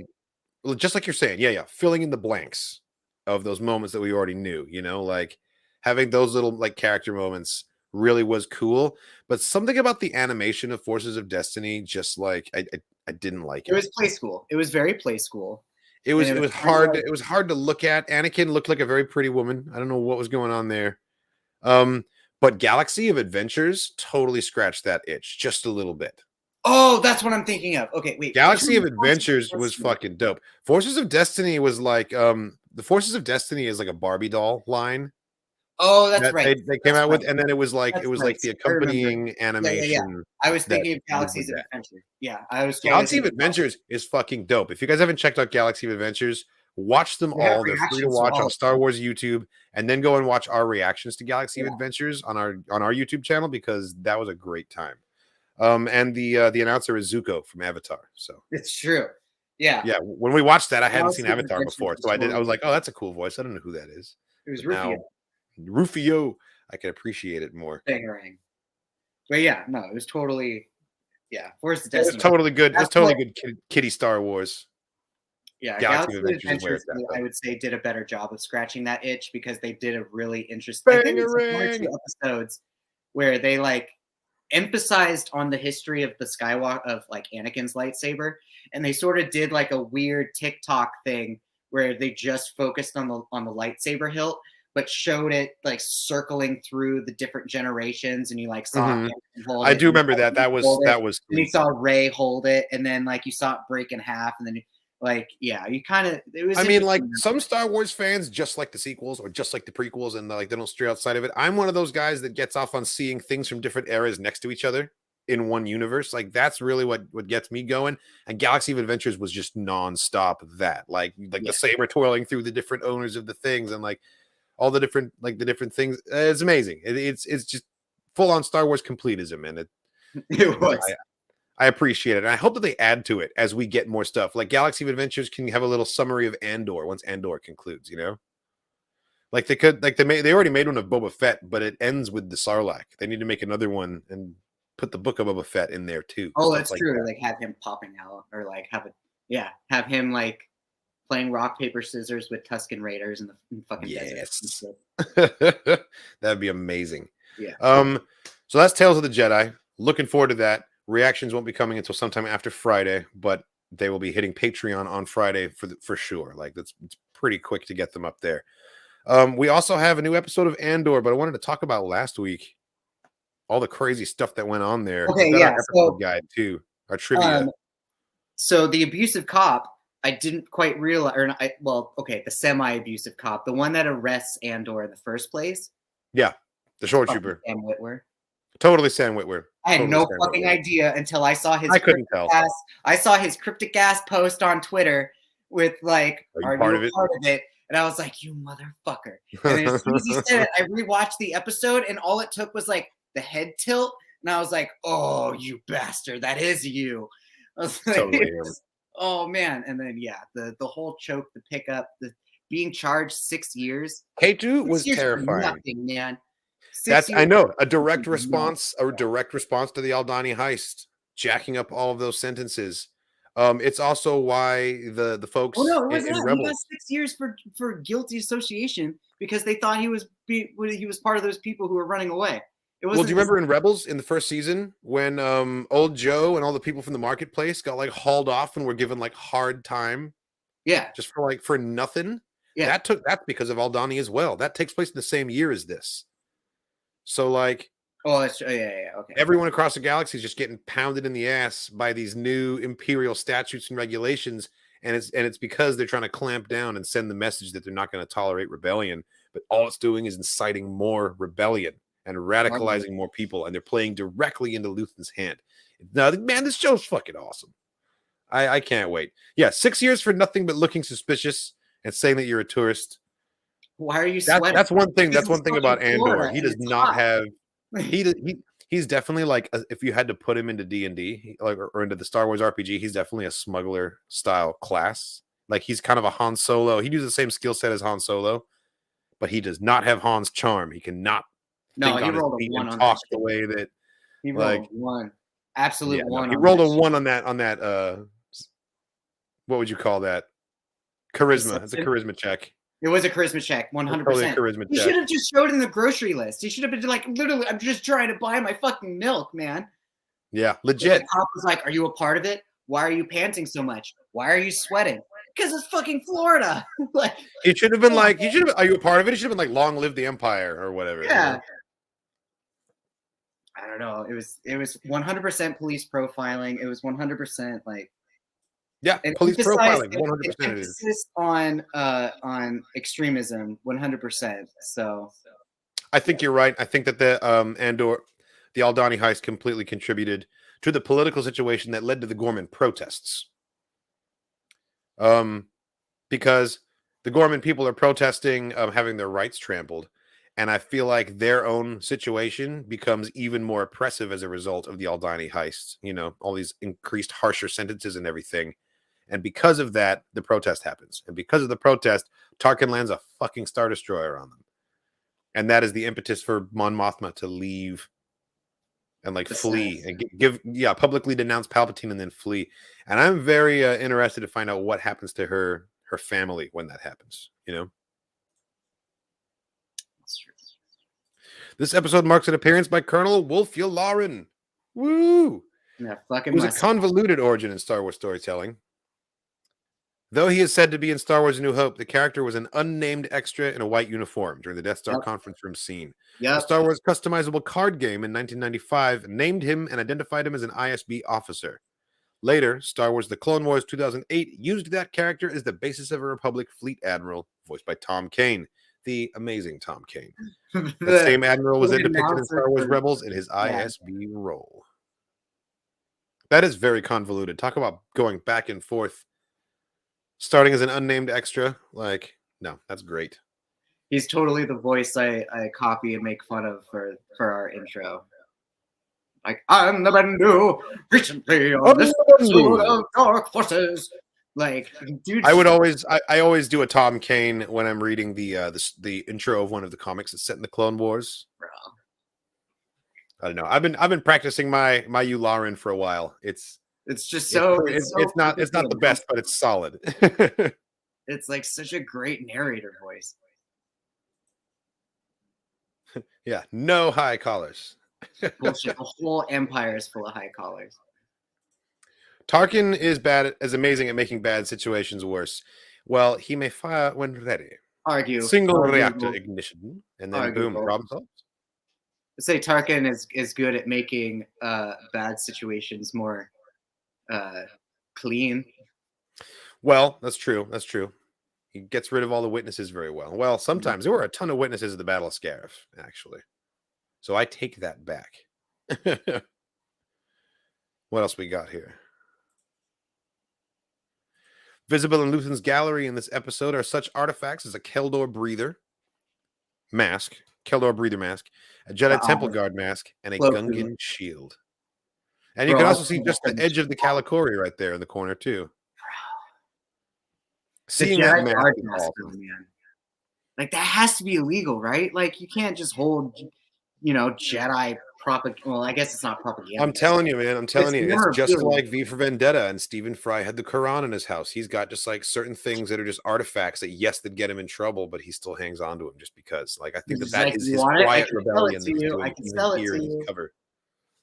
E: just like you're saying, filling in the blanks of those moments that we already knew, you know, like having those little like character moments really was cool. But something about the animation of Forces of Destiny, just like I didn't like it.
D: It was play school. It was very play school.
E: It was hard. It was hard to look at. Anakin looked like a very pretty woman. I don't know what was going on there. But Galaxy of Adventures totally scratched that itch just a little bit.
D: Oh, that's what I'm thinking of. Okay, wait.
E: Galaxy of Adventures was fucking dope. Forces of Destiny was like the Forces of Destiny is like a Barbie doll line.
D: Oh, that's right.
E: They came out with, and then it was like like the accompanying animation.
D: Yeah. I was thinking of Galaxies of Adventures. Yeah, I was.
E: Galaxy of Adventures is fucking dope. If you guys haven't checked out Galaxy of Adventures, watch them all. They're free to watch on Star Wars YouTube, and then go and watch our reactions to Galaxy of Adventures on our YouTube channel, because that was a great time. And the announcer is Zuko from Avatar. So
D: it's true. Yeah.
E: Yeah, when we watched that, I hadn't
D: Galaxy
E: seen
D: of
E: Avatar
D: Adventures
E: before,
D: was
E: so I was
D: totally-
E: like, oh, that's a cool voice. I don't know who that is.
D: It was
E: But now, Rufio, I can appreciate it more.
D: Bangarang. But yeah, no, it was totally, Force of
E: It was
D: Destiny.
E: totally good. It's
D: That's
E: totally
D: what-
E: good kitty Star Wars.
D: Yeah,
E: Galaxy
D: Galaxy
E: of
D: of
E: Adventures is where
D: Adventures,
E: it's at, though.
D: I would say, did a better job of scratching that itch because they did a really interesting. I think it's one or two episodes where they like emphasized on the history of the Skywalker of like Anakin's lightsaber, and they sort of did like a weird TikTok thing where they just focused on the lightsaber hilt, but showed it like circling through the different generations, and you like saw Anakin hold
E: I
D: it,
E: do
D: and
E: remember that. That was
D: and you
E: sweet.
D: saw Rey hold it, and then like you saw it break in half, and then like you kind of it was.
E: I mean, like
D: interesting.
E: some Star Wars fans just like the sequels or just like the prequels, and like they don't stray outside of it. I'm one of those guys that gets off on seeing things from different eras next to each other in one universe. Like that's really what gets me going. And Galaxy of Adventures was just nonstop that. Like the saber twirling through the different owners of the things and like all the different things. It's amazing. It's just full on Star Wars completism, and
D: it was.
E: I appreciate it. And I hope that they add to it as we get more stuff. Like Galaxy of Adventures can have a little summary of Andor once Andor concludes, you know? Like they could, like they already made one of Boba Fett, but it ends with the Sarlacc. They need to make another one and put the book of Boba Fett in there too.
D: Oh, that's true. Like have him popping out, or like have him like playing rock paper scissors with Tusken Raiders in the fucking desert.
E: That'd be amazing.
D: Yeah.
E: So that's Tales of the Jedi. Looking forward to that. Reactions won't be coming until sometime after Friday, but they will be hitting Patreon on Friday for sure. Like it's pretty quick to get them up there. We also have a new episode of Andor, but I wanted to talk about last week all the crazy stuff that went on there.
D: Okay,
E: yeah. So, guide too. Our trivia.
D: So the abusive cop, I didn't quite realize, the semi-abusive cop, the one that arrests Andor in the first place.
E: Yeah, the short trooper.
D: Sam Witwer.
E: Totally Sam Witwer.
D: I had no fucking idea until I saw his.
E: I couldn't tell.
D: I saw his cryptic ass post on Twitter with like, "Are you part of it?" And I was like, "You motherfucker!" And then as soon as he said it, I rewatched the episode, and all it took was like the head tilt, and I was like, "Oh, you bastard! That is you." I was like,
E: totally.
D: Oh man! And then the whole choke, the pickup, the being charged 6 years.
E: K2 was terrifying.
D: Nothing, man.
E: I know a direct response to the Aldani heist, jacking up all of those sentences. It's also why the folks.
D: Oh no, it was
E: in
D: not.
E: Rebels,
D: he got 6 years for guilty association because they thought he was part of those people who were running away.
E: Well, do you remember in Rebels in the first season when old Joe and all the people from the marketplace got like hauled off and were given like hard time?
D: Yeah,
E: just for nothing.
D: Yeah,
E: that's because of Aldani as well. That takes place in the same year as this. So like,
D: okay.
E: Everyone across the galaxy is just getting pounded in the ass by these new imperial statutes and regulations, and it's because they're trying to clamp down and send the message that they're not going to tolerate rebellion. But all it's doing is inciting more rebellion and radicalizing more people, and they're playing directly into Luthen's hand. Now, man, this show's fucking awesome. I can't wait. Yeah, 6 years for nothing but looking suspicious and saying that you're a tourist.
D: Why are you sweating?
E: That's one thing. That's one thing about Andor. He does not have. He's definitely like if you had to put him into D&D or into the Star Wars RPG, he's definitely a smuggler style class. Like he's kind of a Han Solo. He uses the same skill set as Han Solo, but he does not have Han's charm. He cannot.
D: No, he rolled a 1 on
E: talk
D: that.
E: The way that
D: he rolled a 1, absolute 1.
E: He rolled a 1 on that. What would you call that? Charisma. It's a charisma check.
D: It was a charisma check, 100%.
E: Charisma
D: he should have just showed it in the grocery list. He should have been like, literally, I'm just trying to buy my fucking milk, man.
E: Yeah, legit.
D: The cop was like, are you a part of it? Why are you panting so much? Why are you sweating? Because it's fucking Florida. Like,
E: it should have been like, are you a part of it? It should have been like, long live the empire or whatever.
D: Yeah. I don't know. It was 100% police profiling. It was 100% like.
E: Yeah, police profiling, 100%.
D: Emphasis on extremism, 100%. So,
E: I think you're right. I think that the Aldani heist completely contributed to the political situation that led to the Gorman protests. Because the Gorman people are protesting having their rights trampled, and I feel like their own situation becomes even more oppressive as a result of the Aldani heist. You know, all these increased, harsher sentences and everything. And because of that, the protest happens. And because of the protest, Tarkin lands a fucking Star Destroyer on them. And that is the impetus for Mon Mothma to leave and like flee and publicly denounce Palpatine and then flee. And I'm very interested to find out what happens to her family when that happens, you know?
D: That's true.
E: This episode marks an appearance by Colonel Wolf Yularen. Woo!
D: Yeah, fucking
E: It was a convoluted origin in Star Wars storytelling. Though he is said to be in Star Wars A New Hope, the character was an unnamed extra in a white uniform during the Death Star conference room scene. The Star Wars customizable card game in 1995 named him and identified him as an ISB officer. Later, Star Wars The Clone Wars 2008 used that character as the basis of a Republic fleet admiral, voiced by Tom Kane, the amazing Tom Kane. That same admiral was then depicted in Star Wars Rebels in his ISB role. That is very convoluted. Talk about going back and forth. Starting as an unnamed extra, like, no, that's great.
D: He's totally the voice I copy and make fun of for our intro. Like, I'm the Bendu, recently on this episode of Dork Forces. Like, dude,
E: I always do a Tom Kane when I'm reading the intro of one of the comics that's set in the Clone Wars.
D: Bro.
E: I don't know. I've been practicing my Yularen for a while. It's
D: just
E: it's not the best, but it's solid.
D: It's like such a great narrator voice.
E: Yeah, no high collars.
D: Bullshit. The whole empire is full of high collars.
E: Tarkin is amazing at making bad situations worse. Well, he may fire when ready. Single reactor ignition, and then boom, problem solved.
D: I'd say Tarkin is good at making bad situations more clean.
E: Well, that's true. That's true. He gets rid of all the witnesses very well. Well, sometimes there were a ton of witnesses at the Battle of Scarif, actually. So I take that back. What else we got here? Visible in Luthen's gallery in this episode are such artifacts as a Keldor breather mask, a Jedi Temple Guard mask, and a Gungan shield. And you can also see just the edge of the Calicori right there in the corner, too. Seeing that mask,
D: man. Like, that has to be illegal, right? Like, you can't just hold, Jedi propaganda. Well, I guess it's not propaganda.
E: I'm telling you, man. It's just like V for Vendetta, and Stephen Fry had the Quran in his house. He's got just like certain things that are just artifacts that get him in trouble, but he still hangs on to him just because. Like, I think that is his quiet rebellion.
D: I can sell it to you.
E: Cover.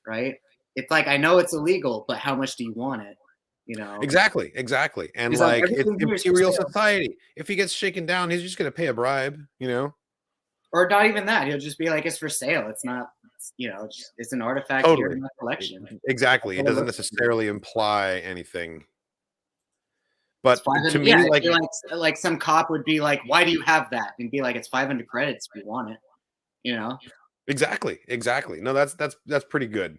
D: Right? It's like, I know it's illegal, but how much do you want it?
E: Exactly. And like, it's imperial society. If he gets shaken down, he's just going to pay a bribe,
D: Or not even that. He'll just be like, it's for sale. It's not, it's an artifact here in my collection.
E: Exactly. It doesn't necessarily imply anything. But to me,
D: like some cop would be like, why do you have that? And be like, it's 500 credits if you want it,
E: Exactly. No, that's pretty good.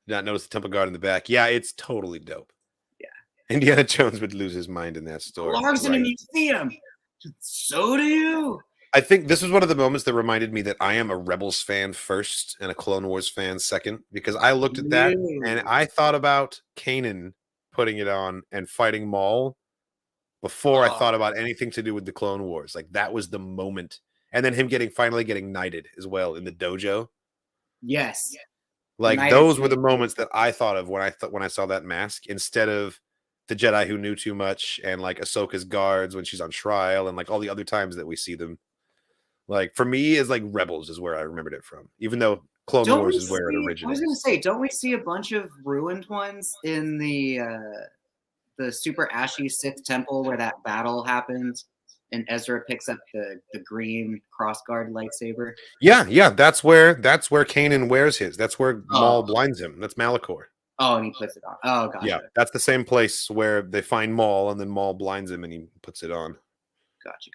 E: Did not notice the Temple Guard in the back. Yeah, it's totally dope.
D: Yeah.
E: Indiana Jones would lose his mind in that story.
D: Belongs in a museum. So do you.
E: I think this was one of the moments that reminded me that I am a Rebels fan first and a Clone Wars fan second, because I looked at that and I thought about Kanan putting it on and fighting Maul before I thought about anything to do with the Clone Wars. Like, that was the moment. And then him finally getting knighted as well in the dojo.
D: Yes.
E: Like, those were the moments that I thought of when I saw that mask, instead of the Jedi who knew too much and like Ahsoka's guards when she's on trial and like all the other times that we see them. Like, for me, is like Rebels is where I remembered it from, even though Clone Wars is where it originated.
D: I was going to say, don't we see a bunch of ruined ones in the super ashy Sith temple where that battle happens? And Ezra picks up the green crossguard lightsaber.
E: Yeah, that's where Kanan wears his. That's where Maul blinds him. That's Malachor.
D: Oh, and he puts it on. Oh, gotcha.
E: Yeah, that's the same place where they find Maul, and then Maul blinds him, and he puts it on.
D: Gotcha.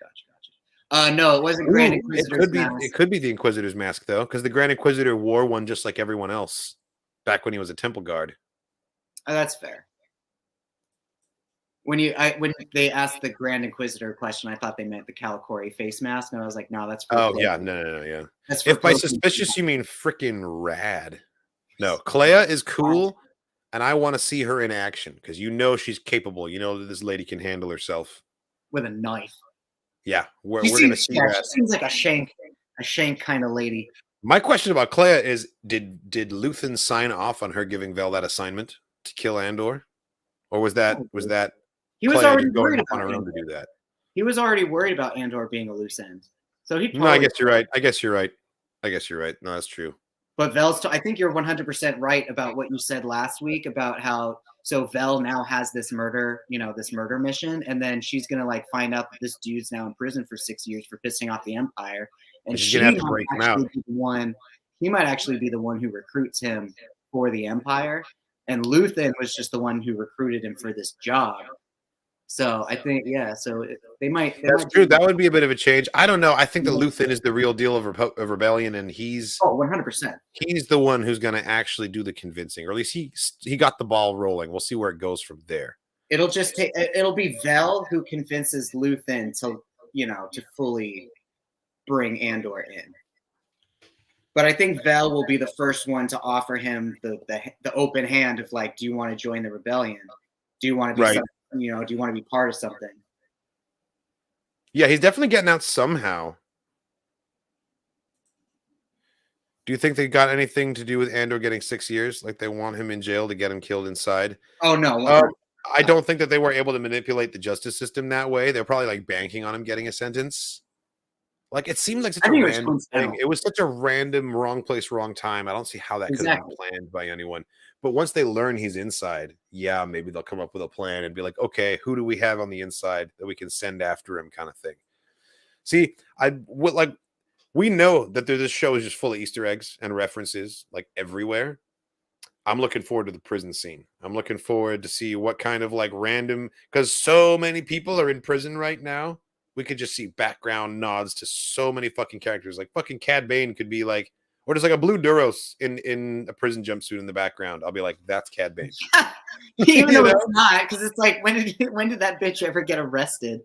D: No, it wasn't Grand Inquisitor's mask.
E: It could be the Inquisitor's mask, though, because the Grand Inquisitor wore one just like everyone else back when he was a Temple Guard.
D: Oh, that's fair. When they asked the Grand Inquisitor question, I thought they meant the Calicori face mask, and I was like, no, that's for
E: no, yeah.
D: That's
E: if by suspicious you mean freaking rad. No, Clea is cool, and I want to see her in action because you know she's capable. You know that this lady can handle herself
D: with a knife.
E: Yeah, we're going to see that.
D: She seems like a shank kind of lady.
E: My question about Clea is: Did Luthen sign off on her giving Vel that assignment to kill Andor, or was that
D: he was
E: Clea
D: already
E: just going
D: worried
E: off on
D: about
E: her own
D: Andor.
E: to do that?
D: He was already worried about Andor being a loose end, so he.
E: No, I guess you're right. I guess you're right. No, that's true.
D: But Vel's. I think you're 100% right about what you said last week about how. So Vel now has this murder, this murder mission, and then she's gonna like find out that this dude's now in prison for 6 years for pissing off the Empire, and
E: she's gonna have to break him out.
D: He might actually be the one who recruits him for the Empire, and Luthen was just the one who recruited him for this job. So I think, so they might.
E: That's true. That would be a bit of a change. I don't know. I think that Luthen is the real deal of rebellion, and he's
D: 100%.
E: He's the one who's going to actually do the convincing, or at least he got the ball rolling. We'll see where it goes from there.
D: It'll be Vel who convinces Luthen to fully bring Andor in. But I think Vel will be the first one to offer him the open hand of like, do you want to join the rebellion? Do you want to be do you want to be part of something?
E: Yeah, he's definitely getting out somehow. Do you think they got anything to do with Andor getting 6 years? Like they want him in jail to get him killed inside?
D: Oh, no.
E: I don't think that they were able to manipulate the justice system that way. They're probably like banking on him getting a sentence. Like it seemed like such a random thing. It was such a random, wrong place, wrong time. I don't see how that could have been planned by anyone. But once they learn he's inside, maybe they'll come up with a plan and be like, okay, who do we have on the inside that we can send after him, kind of thing. See, we know that this show is just full of Easter eggs and references like everywhere. I'm looking forward to the prison scene. I'm looking forward to see what kind of like random, because so many people are in prison right now. We could just see background nods to so many fucking characters. Like fucking Cad Bane could be like, or just like a blue Duros in a prison jumpsuit in the background. I'll be like, that's Cad Bane.
D: Even though it's not, because it's like, when did that bitch ever get arrested?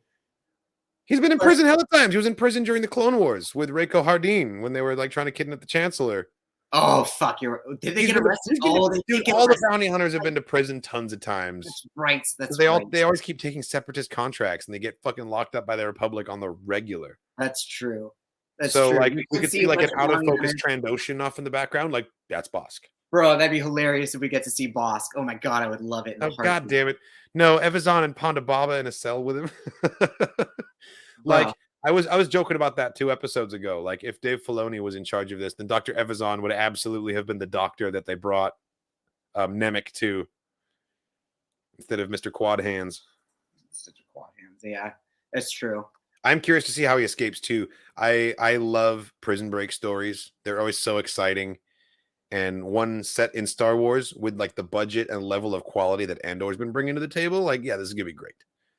E: He's been in prison hella times. He was in prison during the Clone Wars with Reiko Hardin when they were like trying to kidnap the Chancellor.
D: Oh fuck! Did they get arrested?
E: All the bounty hunters have been to prison tons of times.
D: That's right.
E: They always keep taking separatist contracts and they get fucking locked up by the Republic on the regular.
D: That's true.
E: Like we could see like an out of focus Trandoshan off in the background. Like that's Bosk.
D: Bro, that'd be hilarious if we get to see Bosk. Oh my god, I would love it.
E: Oh god damn it! No, Evazan and Ponda Baba in a cell with him. Like. Wow. I was joking about that 2 episodes ago. Like, if Dave Filoni was in charge of this, then Dr. Evazan would absolutely have been the doctor that they brought Nemec to instead of Mr. Quad Hands.
D: Such a quad hands. Yeah, that's true.
E: I'm curious to see how he escapes too. I love prison break stories. They're always so exciting. And one set in Star Wars with like the budget and level of quality that Andor's been bringing to the table. Like, yeah, this is gonna be great.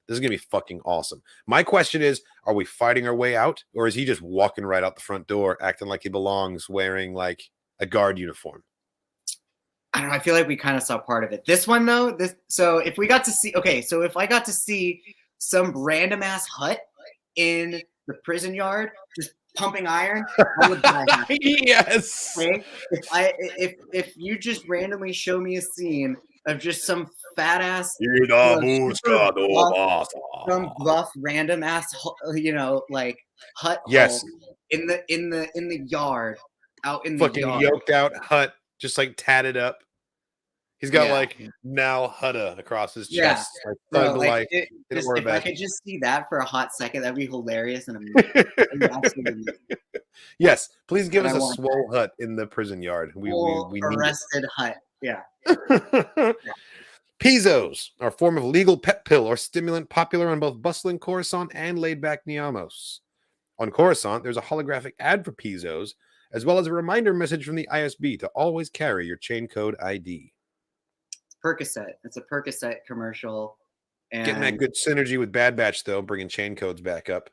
E: This is going to be fucking awesome. My question is, are we fighting our way out? Or is he just walking right out the front door, acting like he belongs, wearing like a guard uniform?
D: I don't know. I feel like we kind of saw part of it. This one, though, so if I got to see some random ass hut in the prison yard just pumping iron, I would die happy.
E: Yes.
D: Okay? If you just randomly show me a scene of just some fat ass, some bluff random ass, like hut,
E: yes,
D: in the yard, out in
E: fucking
D: the yard.
E: Yoked out hut, just like tatted up. He's got like Nal Hutta across his chest.
D: Yeah. If I could just see that for a hot second, that'd be hilarious and amazing.
E: Yes, please give us a swole hut in the prison yard. We
D: arrested hut. Yeah.
E: Pizos are a form of legal pet pill or stimulant popular on both bustling Coruscant and laid-back Niamos. On Coruscant, there's a holographic ad for Pizos, as well as a reminder message from the ISB to always carry your chain code ID.
D: Percocet. It's a Percocet commercial. And
E: getting that good synergy with Bad Batch, though, bringing chain codes back up.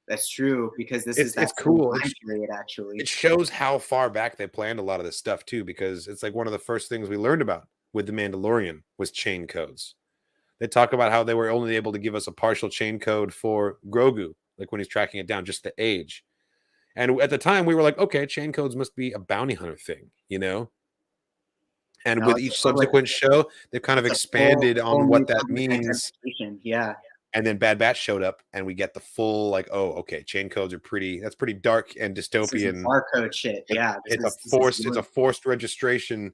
D: That's true, because it's
E: cool.
D: Period, actually.
E: It shows how far back they planned a lot of this stuff, too, because it's like one of the first things we learned about with The Mandalorian was chain codes. They talk about how they were only able to give us a partial chain code for Grogu, like when he's tracking it down, just the age. And at the time, we were like, okay, chain codes must be a bounty hunter thing, And
D: No,
E: with
D: it's
E: each
D: a public-
E: subsequent show, they've kind of
D: it's a
E: expanded
D: full
E: on
D: new
E: what that
D: public
E: means.
D: identification. Yeah.
E: And then Bad Batch showed up, and we get the full like, oh, okay, chain codes are that's pretty dark and
D: This is
E: dystopian.
D: barcode shit. Yeah.
E: It's a forced registration.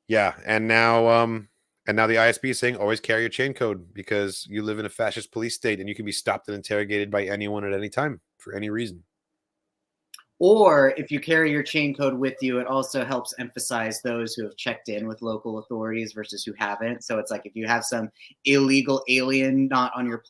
E: Yeah, and now the ISB is saying always carry your chain code because you live in a fascist police state and you can be stopped and interrogated by anyone at any time for any reason.
D: Or if you carry your chain code with you, it also helps emphasize those who have checked in with local authorities versus who haven't. So it's like if you have some illegal alien not on your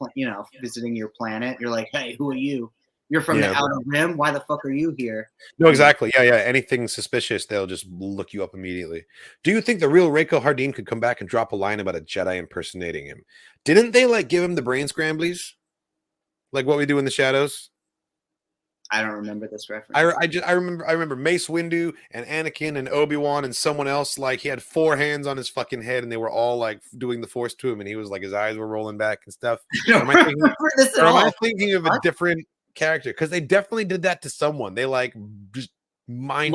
D: visiting your planet, you're like, hey, who are you? You're from the Outer Rim. Why the fuck are you here?
E: No, exactly. Yeah. Anything suspicious, they'll just look you up immediately. Do you think the real Reiko Hardin could come back and drop a line about a Jedi impersonating him? Didn't they like give him the brain scramblies? Like what we do in the shadows?
D: I don't remember this reference.
E: I remember Mace Windu and Anakin and Obi-Wan and someone else, like he had 4 hands on his fucking head and they were all like doing the Force to him and he was like his eyes were rolling back and stuff. Am I thinking of a different character? Because they definitely did that to someone. They like just
D: they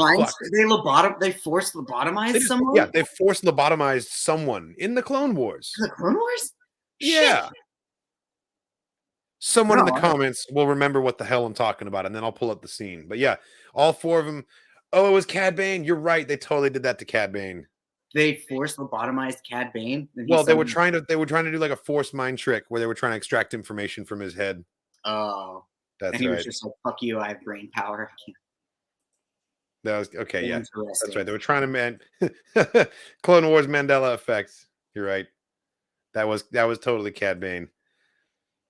D: forced lobotomized someone?
E: Yeah, they forced lobotomized someone in the Clone Wars.
D: The Clone Wars?
E: Yeah. Shit. Someone in the comments will remember what the hell I'm talking about, and then I'll pull up the scene. But yeah, all 4 of them. Oh, it was Cad Bane. You're right. They totally did that to Cad Bane.
D: They forced lobotomized Cad Bane.
E: Well, they were trying to do like a forced mind trick where they were trying to extract information from his head.
D: Oh,
E: that's
D: and he
E: right.
D: was just like, "Fuck you! I have brain power."
E: That was okay. Yeah, that's right. They were trying to Clone Wars Mandela effect. You're right. That was totally Cad Bane.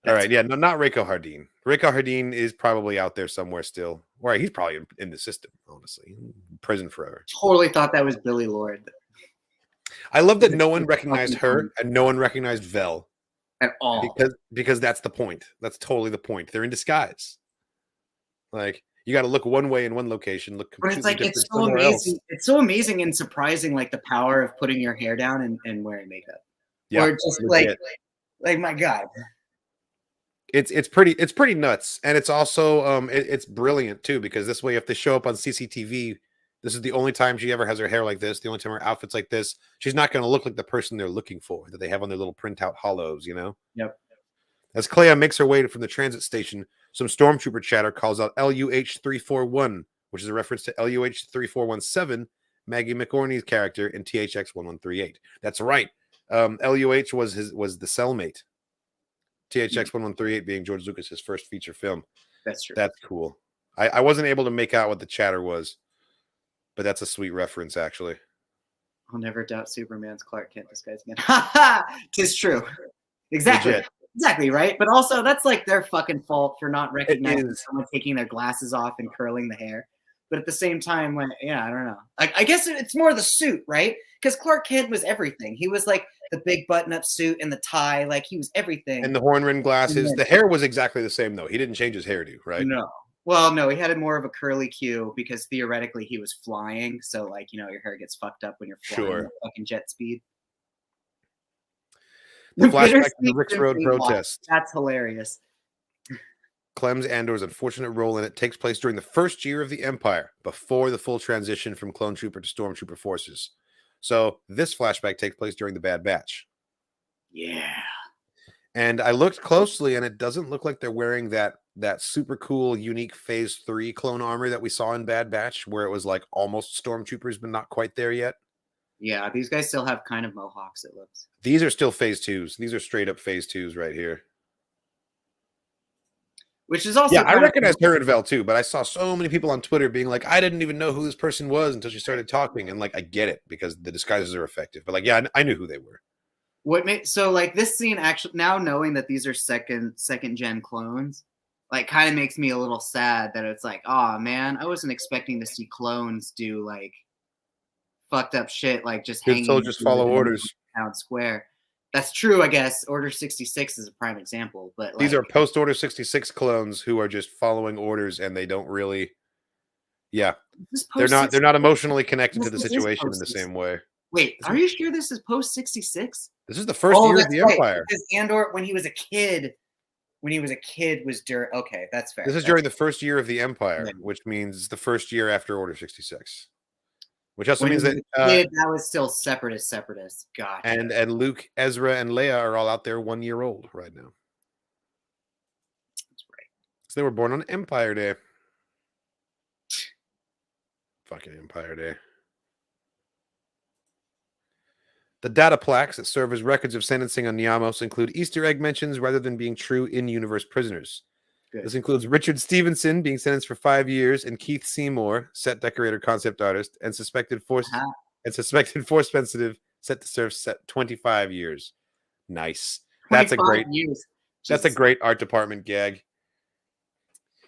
E: All right, yeah, no, not Reiko Hardin. Reiko Hardin is probably out there somewhere still. Right, he's probably in the system, honestly. Prison forever.
D: Totally thought that was Billy Lord.
E: I love that no one recognized her and no one recognized Vel.
D: At all.
E: Because that's the point. That's totally the point. They're in disguise. Like, you got to look one way in one location, look completely different
D: it's so amazing. Else. It's so amazing and surprising, like the power of putting your hair down and wearing makeup. Yeah, or just like my God.
E: It's pretty nuts, and it's also it's brilliant too because this way if they show up on CCTV, this is the only time she ever has her hair like this, the only time her outfit's like this. She's not going to look like the person they're looking for that they have on their little printout hollows, you know.
D: Yep.
E: As Clea makes her way from the transit station, some stormtrooper chatter calls out LUH-341, which is a reference to LUH-3417, Maggie McOrney's character in THX-1138. That's right. LUH was the cellmate. THX-1138 being George Lucas's first feature film.
D: That's true.
E: That's cool. I wasn't able to make out what the chatter was, but that's a sweet reference, actually.
D: I'll never doubt Superman's Clark Kent disguise again. Ha ha! 'Tis true. Exactly.
E: Legit.
D: Exactly, right? But also, that's like their fucking fault for not recognizing someone taking their glasses off and curling the hair. But at the same time, I don't know. I guess it's more the suit, right? Because Clark Kent was everything. He was like the big button-up suit and the tie. Like, he was everything.
E: And the horn rimmed glasses. The hair was exactly the same, though. He didn't change his hairdo, right?
D: No. Well, no, he had more of a curly Q because theoretically he was flying. So, like, your hair gets fucked up when you're flying at fucking jet speed.
E: The flashback to the Ricks Road protest.
D: That's hilarious.
E: Clem's Andor's unfortunate role in it takes place during the first year of the Empire, before the full transition from clone trooper to stormtrooper forces. So this flashback takes place during the Bad Batch.
D: Yeah.
E: And I looked closely, and it doesn't look like they're wearing that super cool, unique Phase 3 clone armor that we saw in Bad Batch, where it was like almost stormtroopers, but not quite there yet.
D: Yeah, these guys still have kind of mohawks, it looks.
E: These are still Phase 2s. These are straight up Phase 2s right here.
D: Which is also...
E: Yeah, I recognized her and Vel too, but I saw so many people on Twitter being like, I didn't even know who this person was until she started talking. And like, I get it because the disguises are effective. But like, yeah, I knew who they were.
D: So like this scene actually, now knowing that these are second gen clones, like kind of makes me a little sad that it's like, oh man, I wasn't expecting to see clones do like fucked up shit, like just hanging.
E: Soldiers follow orders.
D: Town square. That's true, I guess. Order 66 is a prime example, but
E: these are post Order 66 clones who are just following orders, and they don't really. Yeah, they're not emotionally connected to the situation in the same way.
D: Wait, are you sure this is post 66?
E: This is the first year of the Empire.
D: Because Andor, when he was a kid, was during. Okay, that's fair.
E: This is during the first year of the Empire, which means the first year after Order 66. which also
D: When
E: means
D: he
E: that
D: was a kid, that was still separatist. Gotcha.
E: and Luke, Ezra, and Leia are all out there 1 year old right now.
D: That's right.
E: So they were born on Empire Day. Fucking Empire Day. The data plaques that serve as records of sentencing on Niamos include Easter egg mentions rather than being true in-universe prisoners.
D: Good.
E: This includes Richard Stevenson being sentenced for 5 years, and Keith Seymour, set decorator, concept artist, and suspected force sensitive, set to serve 25 years. Nice. That's a great
D: years.
E: That's a great art department gag.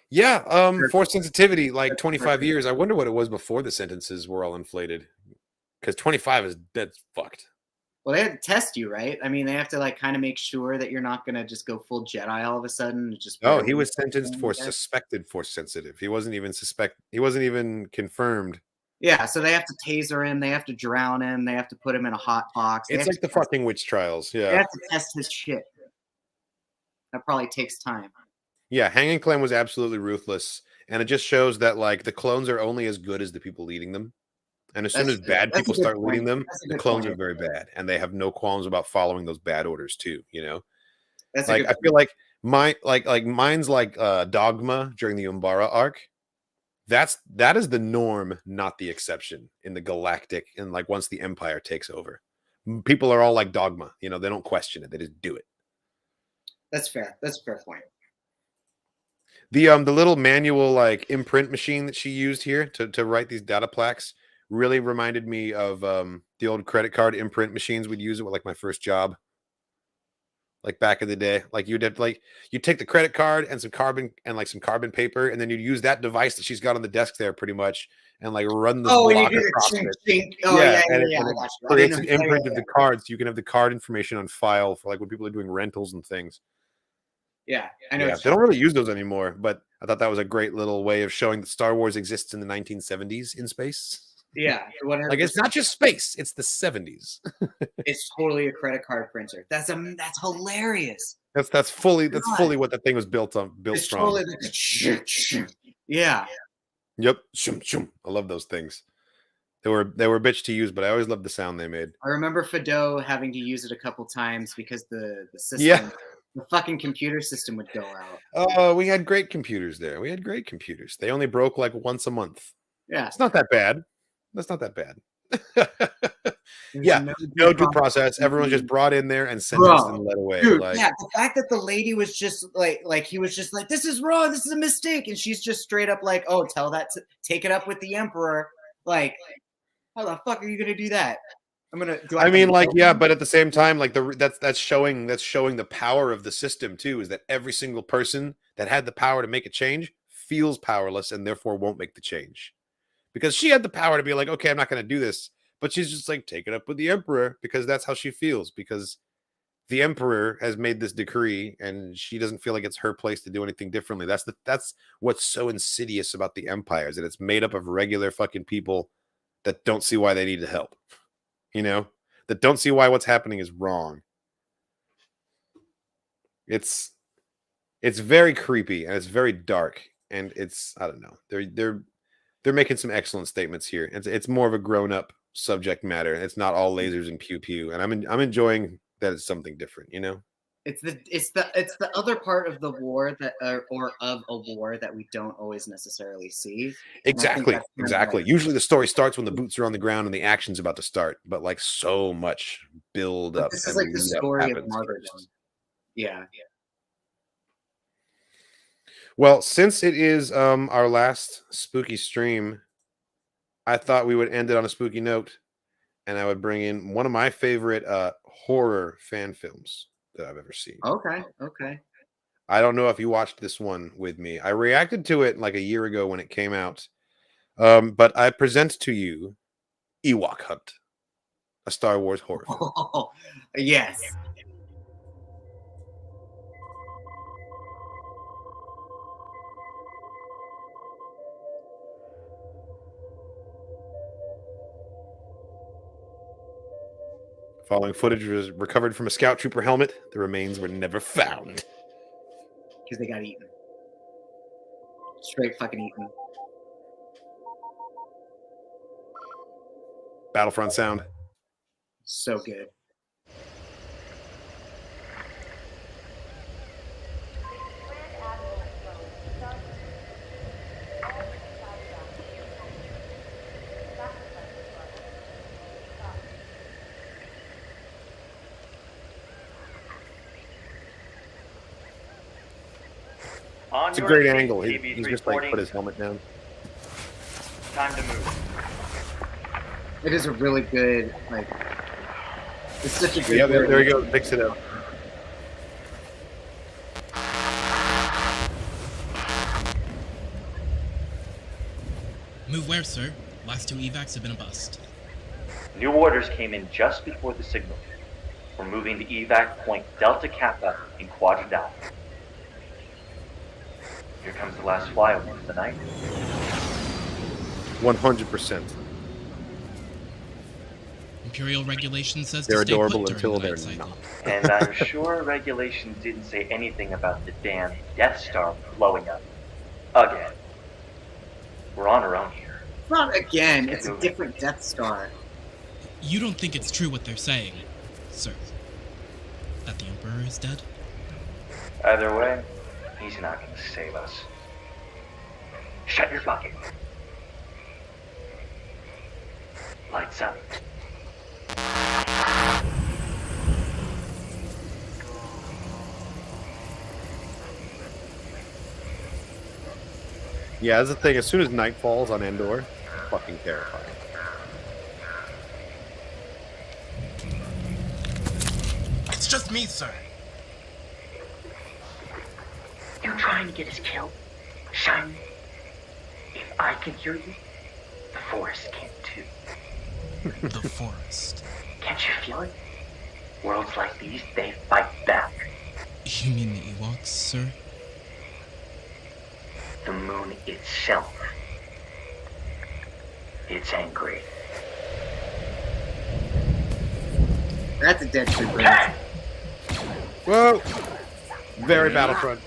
E: Yeah, force sensitivity, like 25 years. I wonder what it was before the sentences were all inflated. Because 25 that's fucked.
D: Well, they have to test you, right? I mean, they have to like kind of make sure that you're not gonna just go full Jedi all of a sudden.
E: No, he was sentenced for suspected force sensitive. He wasn't even confirmed.
D: Yeah, so they have to taser him, they have to drown him, they have to put him in a hot box.
E: It's like the fucking witch trials. Yeah.
D: They have to test his shit. That probably takes time.
E: Yeah, Hanging Clan was absolutely ruthless. And it just shows that like the clones are only as good as the people leading them. And as soon as bad people start leading them, the clones are very bad, and they have no qualms about following those bad orders too. You know, like I feel like mine's like Dogma during the Umbara arc. That is the norm, not the exception in the galactic. And like once the Empire takes over, people are all like Dogma. You know, they don't question it; they just do it.
D: That's fair. That's a fair point.
E: The little manual like imprint machine that she used here to write these data plaques really reminded me of the old credit card imprint machines we'd use it with like my first job. Like back in the day, like you'd take the credit card and some carbon paper, and then you'd use that device that she's got on the desk there pretty much and like run the block across it. It creates an imprint of the card so you can have the card information on file for like when people are doing rentals and things.
D: Yeah, I know.
E: Yeah, they don't really use those anymore, but I thought that was a great little way of showing that Star Wars exists in the 1970s in space.
D: Yeah, 100%.
E: Like it's not just space; it's the 70s.
D: It's totally a credit card printer. That's hilarious.
E: That's fully what that thing was built from.
D: Totally yeah.
E: Yep. I love those things. They were a bitch to use, but I always loved the sound they made.
D: I remember Fido having to use it a couple times because the system, the fucking computer system would go out.
E: Oh, we had great computers there. We had great computers. They only broke like once a month.
D: Yeah,
E: it's not that bad. That's not that bad. Yeah, no due process. Everyone just brought in there and sentenced and led away.
D: Dude,
E: like,
D: yeah, the fact that the lady was just like he was just like, this is wrong, this is a mistake, and she's just straight up like, oh, tell that to take it up with the Emperor. Like, how the fuck are you gonna do that? But
E: at the same time, like that's showing the power of the system too. Is that every single person that had the power to make a change feels powerless and therefore won't make the change. Because she had the power to be like, okay, I'm not going to do this. But she's just like, take it up with the Emperor because that's how she feels. Because the Emperor has made this decree and she doesn't feel like it's her place to do anything differently. That's what's so insidious about the Empire is that it's made up of regular fucking people that don't see why they need to help. You know? That don't see why what's happening is wrong. It's very creepy and it's very dark. And it's, I don't know. They're making some excellent statements here. It's more of a grown-up subject matter. It's not all lasers and pew pew, and I'm enjoying that it's something different. You know,
D: it's the other part of the war that or of a war that we don't always necessarily see.
E: Exactly. Usually the story starts when the boots are on the ground and the action's about to start, but like so much build up.
D: This is like the story of martyrdom. Yeah.
E: Well, since it is our last spooky stream, I thought we would end it on a spooky note, and I would bring in one of my favorite horror fan films that I've ever seen.
D: Okay.
E: I don't know if you watched this one with me. I reacted to it like a year ago when it came out, but I present to you Ewok Hunt, a Star Wars horror film.
D: Oh, yes.
E: Following footage was recovered from a scout trooper helmet. The remains were never found.
D: Because they got eaten. Straight fucking eaten.
E: Battlefront sound.
D: So good.
E: It's a great angle. He's just like put his helmet down.
A: Time to move.
D: It is a really good, like, it's such a good.
E: Yeah, there we go. Picks it up.
K: Move where, sir? Last 2 evacs have been a bust.
A: New orders came in just before the signal. We're moving to evac point Delta Kappa in Quadrant Alpha. Here comes the last flyover for the night.
E: 100%.
K: Imperial regulation says
E: They're
K: to stay
E: adorable
K: put
E: until
K: during the
E: they're
K: night cycle.
E: not.
A: And I'm sure regulations didn't say anything about the damn Death Star blowing up. Again. We're on our own here.
D: Not again. It's a different Death Star.
K: You don't think it's true what they're saying, sir? That the Emperor is dead?
A: Either way, he's not going to save us. Shut your bucket. Lights up.
E: Yeah, that's the thing. As soon as night falls on Andor, fucking terrifying.
K: It's just me, sir.
A: You trying to get us killed? Shine. If I can hear you, the forest can too.
K: The forest.
A: Can't you feel it? Worlds like these, they fight back.
K: You mean the Ewoks, sir?
A: The moon itself. It's angry.
D: That's a dead trooper.
E: Whoa! Very Battlefront.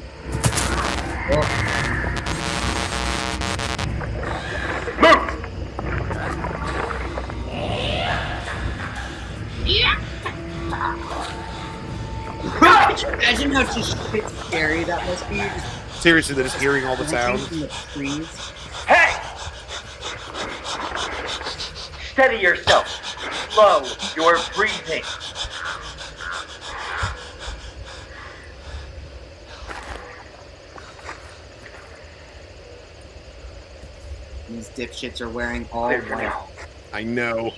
D: Could you imagine how just shit scary that must be?
E: Seriously, they're just hearing all the sounds.
D: From the trees.
A: Hey! Steady yourself. Slow your breathing.
D: These dipshits are wearing all
A: Clear for
D: white.
A: now.
E: I know.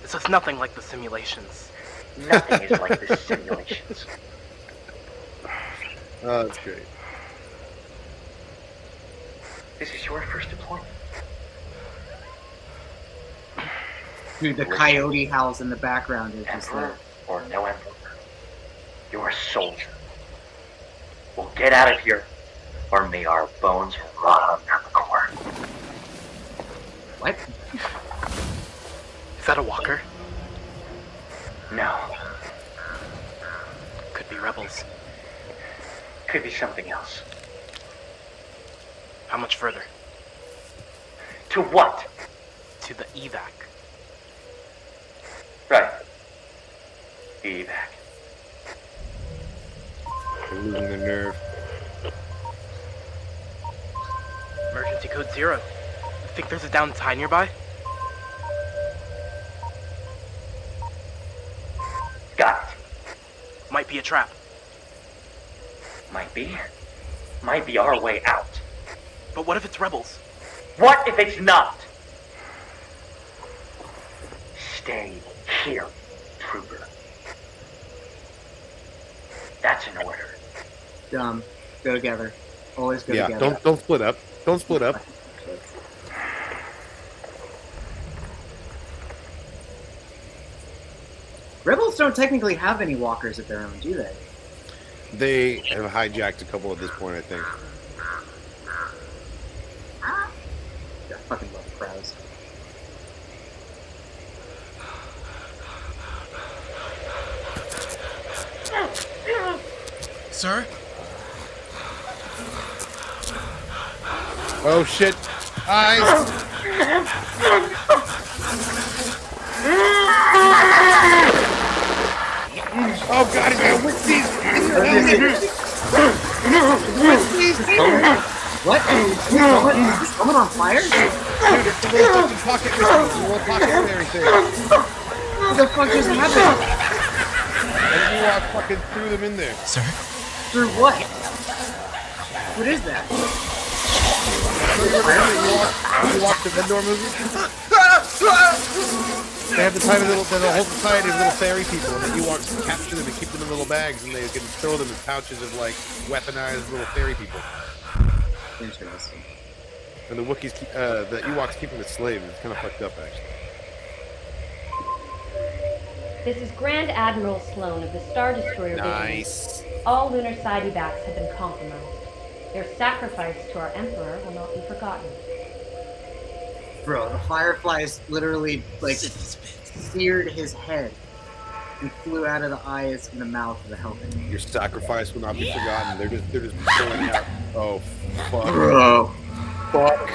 L: This is nothing like the simulations.
A: Nothing is like the simulations.
E: Oh, that's great.
A: This is your first deployment.
D: Dude, the coyote howls in the background is just like...
A: Emperor or no emperor, you're a soldier. We'll get out of here, or may our bones rot under the core.
D: What?
L: Is that a walker?
A: No,
L: Could be rebels.
A: could be something else.
L: How much further?
A: To what?
L: To the evac.
A: Right. Evac.
E: They're losing their nerve.
L: Emergency code 0. Think there's a downed tie nearby?
A: Got it.
L: Might be a trap.
A: Might be. Might be our way out.
L: But what if it's rebels?
A: What if it's not? Stay here, trooper. That's an order.
D: Dumb. Go together. Always go
E: Yeah,
D: together.
E: don't split up. Don't split up.
D: Rebels don't technically have any walkers of their own, do they?
E: They have hijacked a couple at this point, I think.
D: I fucking love crowds.
K: Sir?
E: Oh shit! Eyes! Oh god, he's got Wixties!
D: What? Is someone on fire?
E: Dude, it's the little fucking pocket Wixties, the little pocket fairy thing.
D: What the fuck just happened?
E: And you walk fucking threw them in there.
K: Sir?
D: Through what? What is that?
E: You watch the Andor movie? They have the tiny little, there's a whole society of little fairy people, and the Ewoks capture them and keep them in little bags, and they can throw them in pouches of like weaponized little fairy people.
D: Interesting.
E: And the Wookiees, the Ewoks keep them as slaves. It's kind of fucked up, actually.
M: This is Grand Admiral Sloan of the Star Destroyer Division.
E: Nice.
M: All lunar side evacs have been compromised. Their sacrifice to our Emperor will not be forgotten.
D: Bro, the fireflies literally, like, seared his head and flew out of the eyes and the mouth of the Helmet.
E: Your sacrifice will not be forgotten. They're just pulling out. Oh, fuck.
D: Bro.
E: Fuck.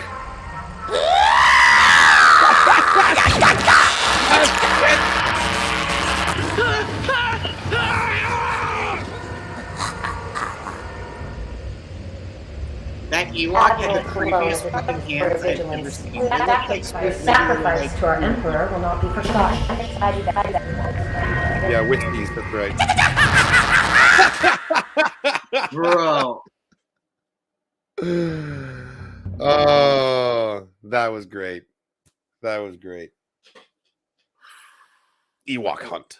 D: That Ewok in the previous fucking hands I've ever seen. It looked like
M: Sacrifice to our Emperor will not be forgotten.
E: Yeah, Wixties, that's right.
D: Bro.
E: Oh, that was great. That was great. Ewok Hunt.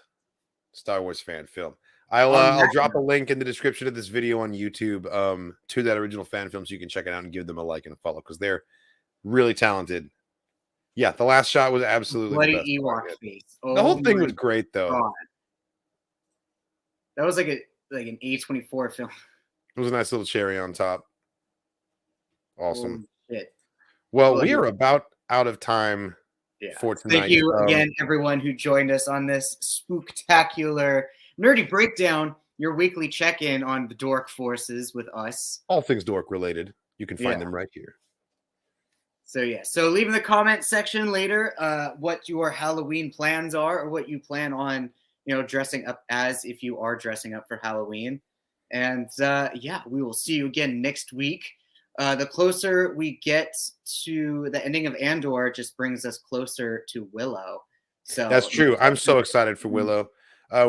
E: Star Wars fan film. I'll drop a link in the description of this video on YouTube to that original fan film so you can check it out and give them a like and a follow because they're really talented. Yeah, the last shot was absolutely
D: bloody Ewok face.
E: The whole thing was great though.
D: God. That was like an A24 film.
E: It was a nice little cherry on top. Awesome.
D: Oh, shit.
E: Well, we are about out of time for tonight.
D: Thank you again, everyone who joined us on this spooktacular Nerdy Breakdown, your weekly check-in on the Dork Forces with us.
E: All things Dork related. You can find them right here.
D: So leave in the comment section later what your Halloween plans are or what you plan on, dressing up as if you are dressing up for Halloween. And we will see you again next week. The closer we get to the ending of Andor, just brings us closer to Willow. So
E: that's true. I'm so excited for Willow.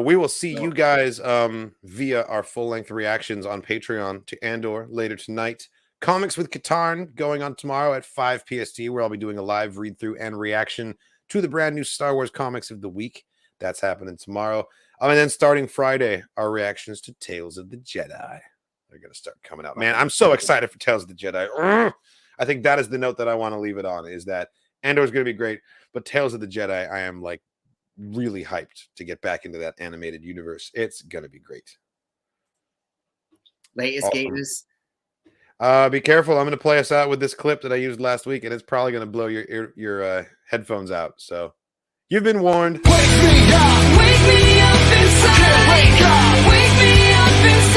E: We will see you guys via our full-length reactions on Patreon to Andor later tonight. Comics with Katarn going on tomorrow at 5 PST, where I'll be doing a live read-through and reaction to the brand new Star Wars comics of the week. That's happening tomorrow. And then starting Friday, our reactions to Tales of the Jedi. They're going to start coming out. Man, I'm so excited for Tales of the Jedi. I think that is the note that I want to leave it on, is that Andor is going to be great, but Tales of the Jedi, I am like really hyped to get back into that animated universe. It's going to be great.
D: Latest gators.
E: Be careful. I'm going to play us out with this clip that I used last week, and it's probably going to blow your headphones out. So you've been warned.